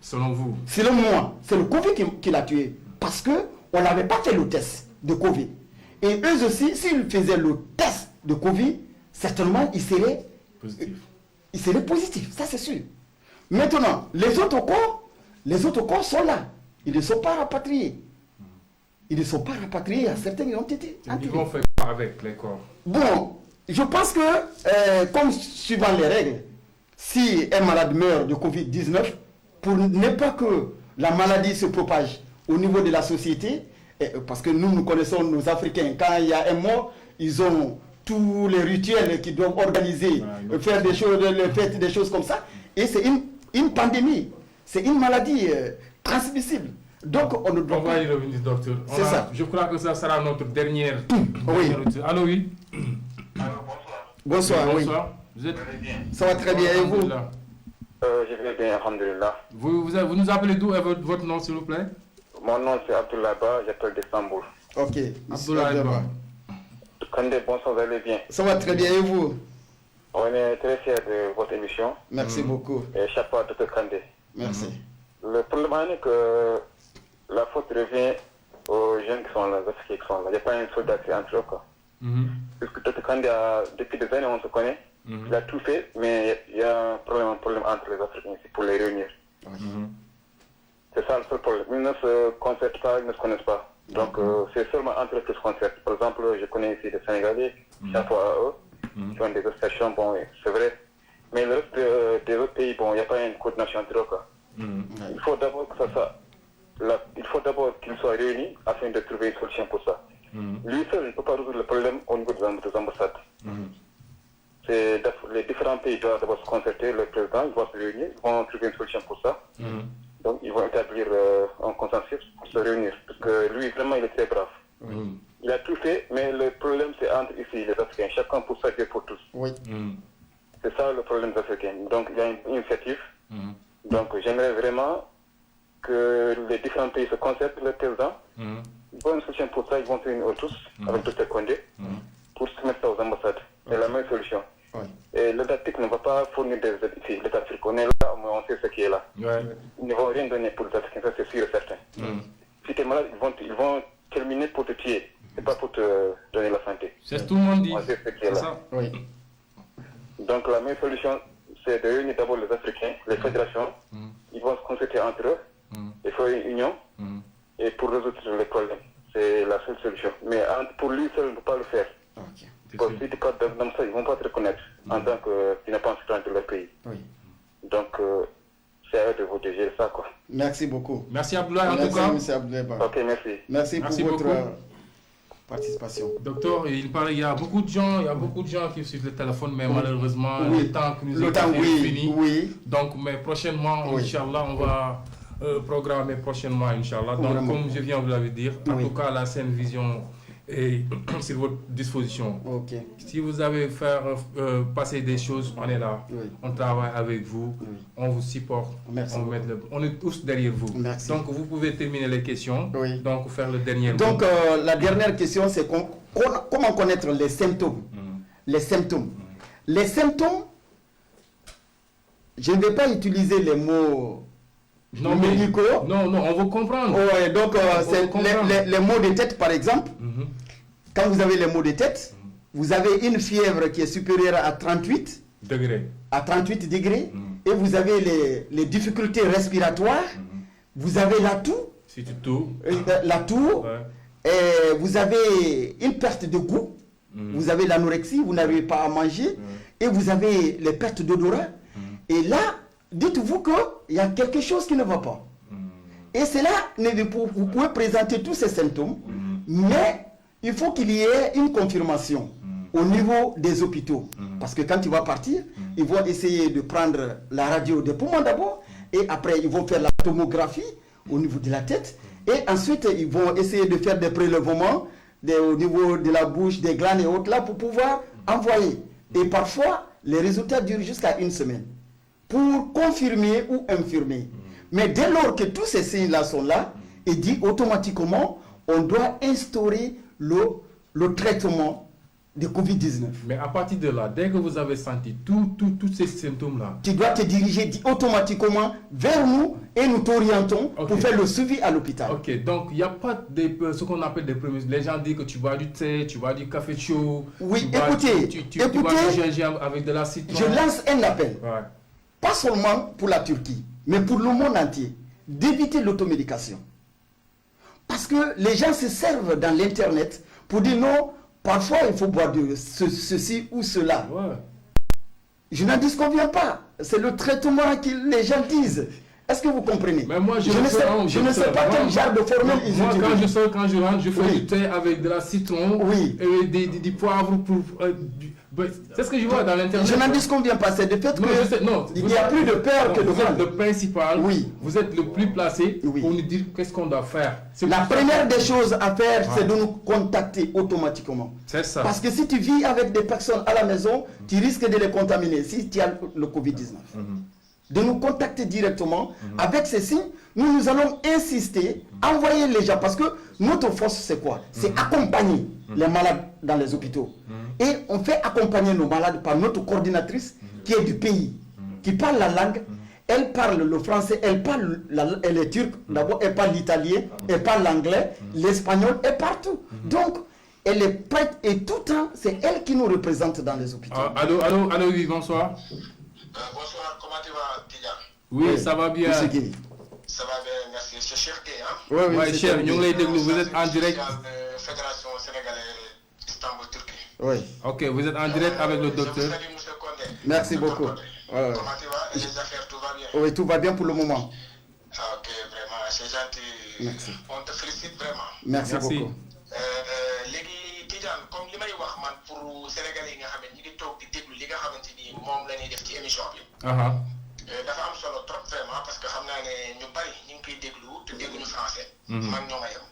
S2: Selon vous?
S1: Selon moi, c'est le Covid qui l'a tué. Parce qu'on n'avait pas fait le test de Covid. Et eux aussi, s'ils faisaient le test de Covid, certainement, ils seraient positifs. Ça, c'est sûr. Maintenant, les autres corps sont là. Ils ne sont pas rapatriés. Ils ne sont pas rapatriés. Certains ont été enterrés.
S2: Ils vont faire avec les corps.
S1: Bon, je pense que, comme suivant les règles, si un malade meurt de Covid-19, pour ne pas que la maladie se propage au niveau de la société, parce que nous connaissons nos Africains, quand il y a un mort, ils ont tous les rituels qu'ils doivent organiser, faire des choses, faire des choses comme ça. Et c'est une pandémie, c'est une maladie transmissible. Donc on ne doit pas...
S2: On va y revenir, docteur.
S1: C'est ça.
S2: Je crois que ça sera notre dernière... Allô, oui.
S1: Bonsoir, oui.
S2: Vous êtes
S7: bien?
S1: Ça va très bien, et vous?
S7: Je vais bien, alhamdulillah.
S2: Vous nous appelez d'où, votre nom, s'il vous plaît?
S7: Mon nom c'est Abdoulaye Ba, j'appelle d'Istanbul.
S1: Ok,
S2: Abdoulaye Ba.
S7: Kandé, bonsoir, vous allez bien?
S1: Ça va très bien, et vous?
S7: On est très fiers de votre émission.
S1: Merci beaucoup.
S7: Et chapeau à Dr Kandé.
S1: Merci.
S8: Le problème est que la faute revient aux jeunes qui sont là, aux Africains qui sont là. Il n'y a pas un soldat entre eux, quoi. Parce que depuis des années, on se connaît. Il a tout fait, mais il y a un problème entre les Africains ici pour les réunir. C'est ça le seul problème. Ils ne se concertent pas, ils ne se connaissent pas. Donc c'est seulement entre eux qu'ils se concertent. Par exemple, je connais ici des Sénégalais, chaque fois à eux, qui ont des associations, bon, c'est vrai. Mais le reste des autres pays, bon, il n'y a pas une coordination entre eux, quoi. Il faut d'abord que il faut d'abord qu'ils soient réunis afin de trouver une solution pour ça. Lui seul ne peut pas résoudre le problème au niveau des ambassades. Les différents pays doivent d'abord se concerter, le président, ils vont se réunir, ils vont trouver une solution pour ça. Donc ils vont établir un consensus pour se réunir, parce que lui, vraiment, il est très brave. Il a tout fait, mais le problème, c'est entre ici, les Africains, chacun pour sa vie pour tous. C'est ça le problème des Africains. Donc il y a une initiative. Donc j'aimerais vraiment que les différents pays se concertent, le président. Ils vont une solution pour ça, ils vont se réunir tous avec Dr Condé pour se mettre ça aux ambassades. C'est la meilleure solution. Et l'État ne va pas fournir des aides ici. L'État africain, on est là, on sait ce qui est là. Ils ne vont rien donner pour les Africains, ça c'est sûr et certain. Si tu es malade, ils vont terminer pour te tuer. C'est pas pour te donner la santé.
S2: C'est ce que tout le monde dit.
S8: On sait ce qui est là. Donc la meilleure solution, c'est de réunir d'abord les Africains, les fédérations. Ils vont se concerter entre eux et faire une union et pour résoudre les problèmes. C'est la seule solution. Mais pour lui seul, il ne peut pas le faire. Parce que si tu n'es pas dans ça, ils ne vont pas te reconnaître en tant que tu n'es pas un citoyen de leur pays. Donc c'est à eux de vous de gérer ça, quoi.
S1: Merci beaucoup.
S2: Merci Abdoulaye en tout cas.
S1: Merci Abdoulaye.
S8: Ok, merci.
S1: Merci pour votre participation.
S2: Docteur, il paraît qu'il y a beaucoup de gens qui suivent le téléphone, mais malheureusement, le temps que nous avons fini. Donc, mais prochainement, Inch'Allah, on va programmer prochainement, Inch'Allah. Donc, comme je viens de vous l'avez dire, en tout cas, la Saine Vision est sur votre disposition. Si vous avez faire passer des choses, on est là. On travaille avec vous. On vous supporte. On est tous derrière vous. Donc, vous pouvez terminer les questions. Donc, faire le dernier.
S1: Donc, la dernière question, c'est comment connaître les symptômes. Les symptômes. Les symptômes, je ne vais pas utiliser les mots médicaux.
S2: Non, on veut comprendre.
S1: Donc, c'est les maux de tête, par exemple. Quand vous avez les maux de tête, vous avez une fièvre qui est supérieure à 38 degrés. Et vous avez les difficultés respiratoires. Vous avez la toux. La toux. Et vous avez une perte de goût. Vous avez l'anorexie, vous n'arrivez pas à manger. Et vous avez les pertes d'odorat. Et là, dites-vous qu'il y a quelque chose qui ne va pas. Et c'est là, vous pouvez présenter tous ces symptômes, mais il faut qu'il y ait une confirmation au niveau des hôpitaux. Parce que quand tu vas partir, ils vont essayer de prendre la radio des poumons d'abord, et après ils vont faire la tomographie au niveau de la tête, et ensuite ils vont essayer de faire des prélèvements au niveau de la bouche, des glandes et autres là, pour pouvoir envoyer. Et parfois, les résultats durent jusqu'à une semaine pour confirmer ou infirmer. Mais dès lors que tous ces signes-là sont là, il dit automatiquement, on doit instaurer le traitement de Covid-19.
S2: Mais à partir de là, dès que vous avez senti tous ces symptômes-là,
S1: tu dois te diriger automatiquement vers nous et nous t'orientons pour faire le suivi à l'hôpital.
S2: Ok, donc il n'y a pas ce qu'on appelle des prémices. Les gens disent que tu bois du thé, tu bois du café chaud.
S1: Oui, écoutez,
S2: tu bois du gingembre avec de la citron.
S1: Je lance un appel, pas seulement pour la Turquie, mais pour le monde entier, d'éviter l'automédication. Parce que les gens se servent dans l'internet pour dire non, parfois il faut boire de ceci ou cela. Je n'en disconviens pas. C'est le traitement que les gens disent. Est-ce que vous comprenez?
S2: Mais moi, je
S1: ne sais pas quel genre de formule ils utilisent.
S2: Moi, quand je rentre, je fais du thé avec de la citron et des poivres pour... c'est ce que je vois dans l'internet.
S1: Je n'en disconviens pas. C'est le fait qu'il n'y a plus de peur que de mal.
S2: Le principal, vous êtes le plus placé pour nous dire qu'est-ce qu'on doit faire.
S1: La première des choses à faire, c'est de nous contacter automatiquement.
S2: C'est ça.
S1: Parce que si tu vis avec des personnes à la maison, tu risques de les contaminer si tu as le Covid-19. De nous contacter directement avec ces signes, nous allons insister, envoyer les gens, parce que notre force c'est quoi? C'est accompagner les malades dans les hôpitaux. Et on fait accompagner nos malades par notre coordinatrice qui est du pays, qui parle la langue elle parle le français, elle est turque, d'abord elle parle l'italien, elle parle l'anglais, l'espagnol, et partout. Donc, elle est prête et tout le temps, c'est elle qui nous représente dans les hôpitaux.
S2: Allô, oui, bonsoir.
S7: Bonsoir, comment tu vas, Tidjane?
S2: Oui, ça va bien.
S7: Ça va bien, merci. C'est Cheikh Gueye, hein?
S2: Oui, Cheikh, vous êtes en direct.
S7: Fédération sénégalaise Istanbul-Turquie.
S1: Oui.
S2: Ok, vous êtes en direct avec le docteur.
S7: Je vous salue, M. Condé.
S1: Merci beaucoup.
S7: Comment tu vas? Et les affaires, tout va bien?
S1: Oui, tout va bien pour le moment.
S7: Ok, vraiment, c'est gentil.
S1: Merci.
S7: On te félicite vraiment.
S1: Merci beaucoup.
S7: léegi Tidjane comme li may wax man pour Sénégalais yi nga xam ne ñi ngi toog di déglu li nga xamante ni moom la ñuy def ci émission bi. dafa am solo trop vraiment parce que xam naa ne ñu bari ñu ngi koy déglu te dégguñu français. man ñoo ma yem.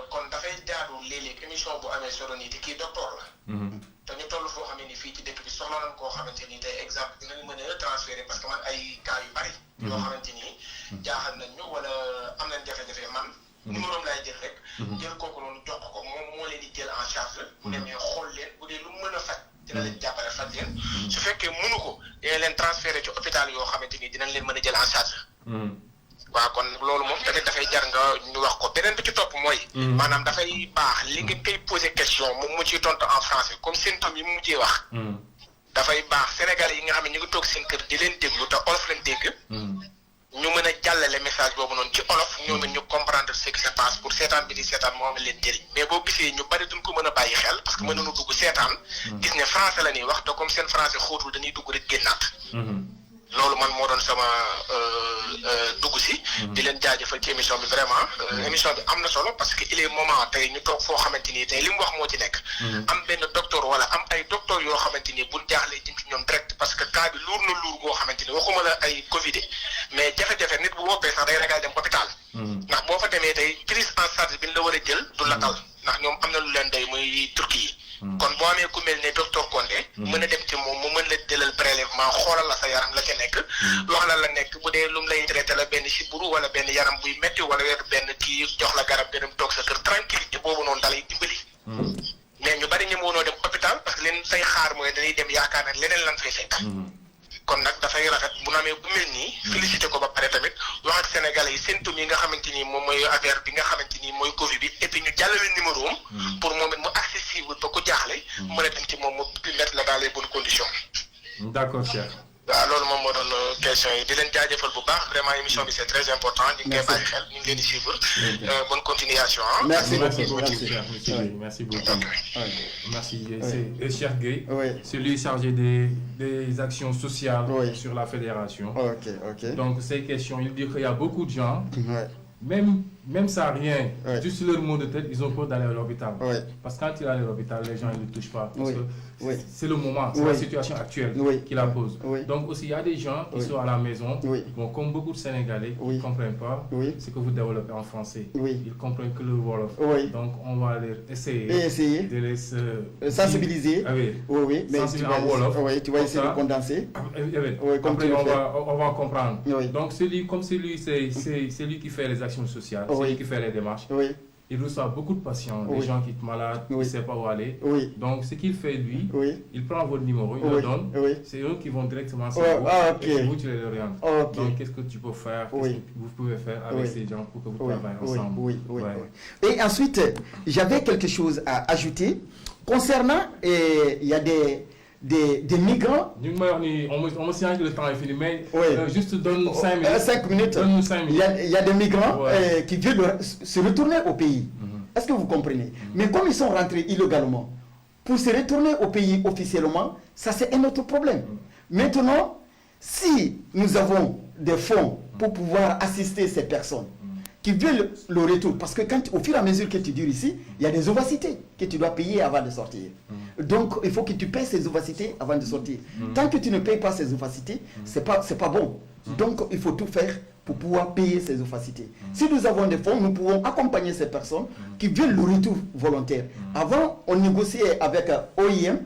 S7: kon dafay jaadu léeg-léeg émission bu amee solo nii te kii docteur la. te ñu toll foo xam ne ni fii ci dëkk bi soxla nañ koo xamante ni tey exemple dinañ mën a transférer parce que man ay cas yu bari. yoo xamante ni jaaxal nañ ñu wala am nañ jafe-jafe man. numéro am laay jël rek. jël kooku noonu jox ko moom moo leen di jël en charge. mu demee xool leen bu dee lu mën a faj. dina leen jàppale faj leen. su fekkee mënu ko dina leen transféré ci hôpital yoo xamante ni dinañ leen mën a jël en charge. waaw kon loolu moom tamit dafay jar nga ñu wax ko beneen bi ci topp mooy. maanaam dafay baax li nga koy posé question moom mu ciy tontu en français comme symptômes yi mu mujjee wax. dafay baax Sénégalais yi nga xam ne ñu ngi toog seen kër di leen déglu te olof leen dégg. ñu mën a jàllale message boobu noonu ci olof ñoom it ñu comprendre ce qui se passe pour seetaan bi di seetaan moo am leen njëriñ mais boo gisee ñu bari duñ ko mën a bàyyi xel parce que mën nañu dugg seetaan gis ne français la ñuy wax te comme seen français xóotul dañuy dugg rek génnaat loolu man moo doon sama dugg si di leen jaajëfal ci émission bi vraiment émission bi am na solo parce que il est moment tey ñu toog foo xamante ni tey li mu wax moo ci nekk am benn docteur wala am ay docteur yoo xamante ni buñ jaaxlee jëm ci ñoom direct parce que cas bi luur na luur goo xamante ni waxuma la ay Covid mais jafe-jafe nit bu woppee sax day ragal dem hôpital ndax boo fa demee tey prise en charge bi ñu la war a jël du la dal ndax ñoom am na lu leen doy muy Turquie yi kon boo amee ku mel ne docteur Condé mën a dem ci moom mu mën la jëlal prélèvement xoolal la sa yaram la ca nekk wax la nekk bu dee lu mu lay traité la benn sibbiru wala benn yaram buy métti wala benn kii jox la garab nga dem toog sa kër tranquillité boobu noonu dalay dimbali mais ñu bari ñu mënoo dem hôpital parce que leen say xaar mooy dañuy dem yaakaar ne leneen lan fay fekk kon nag dafay rafet bu namee bu mel nii félicité ko ba pare tamit wax ak sénégalais yi symptômes yi nga xamante ni moom mooy affaire bi nga xamante ni mooy Covid bi et puis ñu jàllale numéro am pour moom it mu accessible ba ko jaaxle mën a dem ci moom mu mettre la dans les bonnes conditions.
S2: D'accord, cher.
S7: waaw loolu moom moo doon question yi di leen jaajëfal bu baax vraiment émission bi c'est très important ñu ngi koy bàyyi xel ñu ngi leen di suivre bonne continuation.
S1: Merci
S2: beaucoup. Merci. C'est Cheikh Gueye, celui chargé des actions sociales sur la fédération. Donc ces questions, il dit qu'il y a beaucoup de gens. Même ça rien, juste leur mot de tête, ils ont peur d'aller à l'hôpital. Parce que quand il est à l'hôpital, les gens ne le touchent pas. Parce que c'est le moment, c'est la situation actuelle qui la pose. Donc aussi, il y a des gens qui sont à la maison, bon, comme beaucoup de Sénégalais, qui ne comprennent pas ce que vous développez en français. Ils comprennent que le Wolof. Donc on va essayer de les
S1: sensibiliser.
S2: Mais sensibiliser en Wolof.
S1: Tu vas essayer de condenser.
S2: Après, on va comprendre. Donc c'est lui qui fait les actions sociales. Celui qui fait les démarches, il reçoit beaucoup de patients, des gens qui sont malades, qui ne savent pas où aller. Donc, ce qu'il fait, lui, il prend votre numéro, il le donne, c'est eux qui vont directement sur vous, et vous, tu les orientes. Donc, qu'est-ce que tu peux faire, qu'est-ce que vous pouvez faire avec ces gens pour que vous travaillez ensemble.
S1: Et ensuite, j'avais quelque chose à ajouter concernant, il y a des migrants.
S2: On me signale que le temps est fini, mais juste donne 5 minutes.
S1: 5 minutes.
S2: Donne-nous 5 minutes.
S1: Il y a des migrants qui veulent se retourner au pays. Est-ce que vous comprenez? Mais comme ils sont rentrés illégalement, pour se retourner au pays officiellement, ça c'est un autre problème. Maintenant, si nous avons des fonds pour pouvoir assister ces personnes qui veulent le retour, parce que au fur et à mesure que tu dures ici, il y a des ovacités que tu dois payer avant de sortir. Donc, il faut que tu payes ces ovacités avant de sortir. Tant que tu ne payes pas ces ovacités, c'est pas bon. Donc, il faut tout faire pour pouvoir payer ces ovacités. Si nous avons des fonds, nous pouvons accompagner ces personnes qui veulent le retour volontaire. Avant, on négociait avec OIM,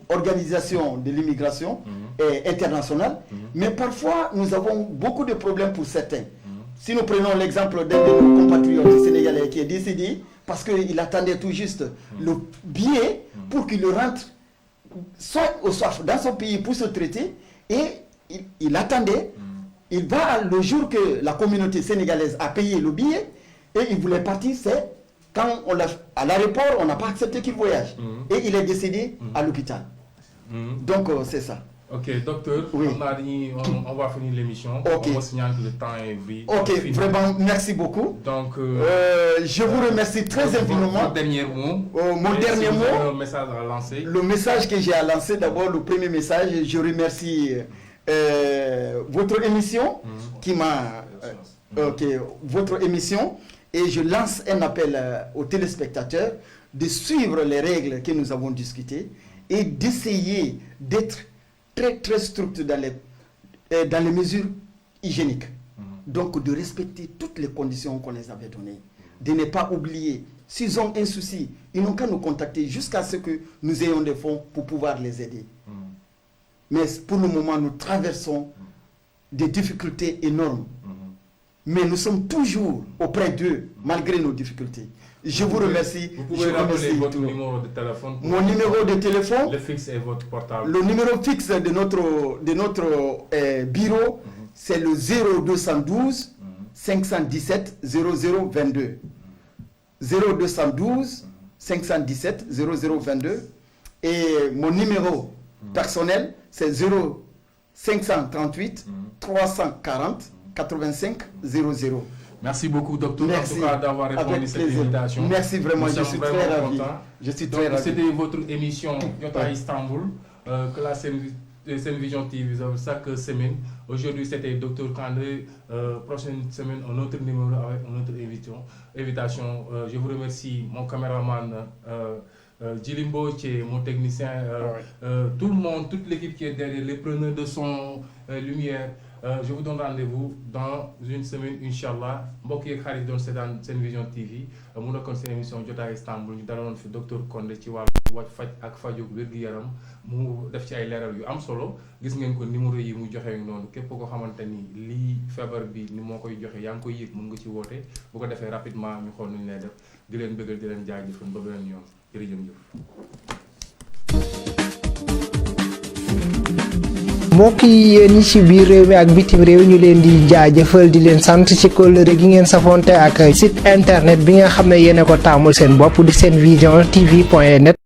S1: Organisation de l'immigration internationale, mais parfois, nous avons beaucoup de problèmes pour certains. Si nous prenons l'exemple d'un de nos compatriotes sénégalais qui est décédé parce qu'il attendait tout juste le billet pour qu'il rentre soit dans son pays pour se traiter, et il attendait. Il va le jour que la communauté sénégalaise a payé le billet et il voulait partir, c'est quand à l'aéroport, on n'a pas accepté qu'il voyage. Et il est décédé à l'hôpital. Donc c'est ça.
S2: Ok, docteur, on va finir l'émission.
S1: Okay.
S2: On va signaler que le temps est vite.
S1: Ok, vraiment, merci beaucoup.
S2: Donc,
S1: je vous remercie très infiniment.
S2: Mon dernier mot.
S1: Mon dernier mot.
S2: Un message à lancer.
S1: Le message que j'ai à lancer, d'abord, le premier message, je remercie votre émission qui m'a... votre émission. Et je lance un appel aux téléspectateurs de suivre les règles que nous avons discutées et d'essayer d'être très strict dans les mesures hygiéniques. Donc de respecter toutes les conditions qu'on les avait données. De ne pas oublier, s'ils ont un souci, ils n'ont qu'à nous contacter jusqu'à ce que nous ayons des fonds pour pouvoir les aider. Mais pour le moment, nous traversons des difficultés énormes. Mais nous sommes toujours auprès d'eux, malgré nos difficultés. Je vous remercie.
S2: Vous pouvez rappeler votre numéro de téléphone.
S1: Mon numéro de téléphone.
S2: Le fixe et votre portable.
S1: Le numéro fixe de notre bureau, c'est le 0212 517 0022. 0212 517 0022. Et mon numéro personnel, c'est 0538 340 85 00.
S2: Merci beaucoup, docteur,
S1: merci.
S2: En tout cas, d'avoir répondu à cette invitation.
S1: Merci vraiment, je suis très ravi.
S2: C'était votre émission Yota Istanbul, que la Senvision TV chaque semaine. Aujourd'hui, c'était Dr Kandé. Prochaine semaine, un autre numéro avec une autre invitation. Je vous remercie, mon caméraman Djilimbo, mon technicien, tout le monde, toute l'équipe qui est derrière, les preneurs de son, lumière. Je vous donne rendez-vous dans une semaine, Inch'Allah. Mbokk yeeg xarit doon seetaan Senvision TV mu nekkoon seen émission Jotaay Istanbul ñu daloon fi docteur Condé ci wàllu faj ak faju wér-gu-yaram mu def ci ay leeral yu am solo. Gis ngeen ko numéro yi mu joxe noonu képp ko xamante ni lii feebar bi ni moo koy joxe yaa ngi koy yëg mën nga ci woote bu ko defee rapidement ñu xool nu ñu lay def di leen bëggal di leen jaajëfal ba beneen yoon jërëjëf.
S9: mbokk yi yéen ñi ci biir réew mi ak bitim réew ñu leen di jaajëfal di leen sant ci kóllëre gi ngeen safonte ak site internet bi nga xam ne yéen a ko taamul seen bopp di senvision tv.net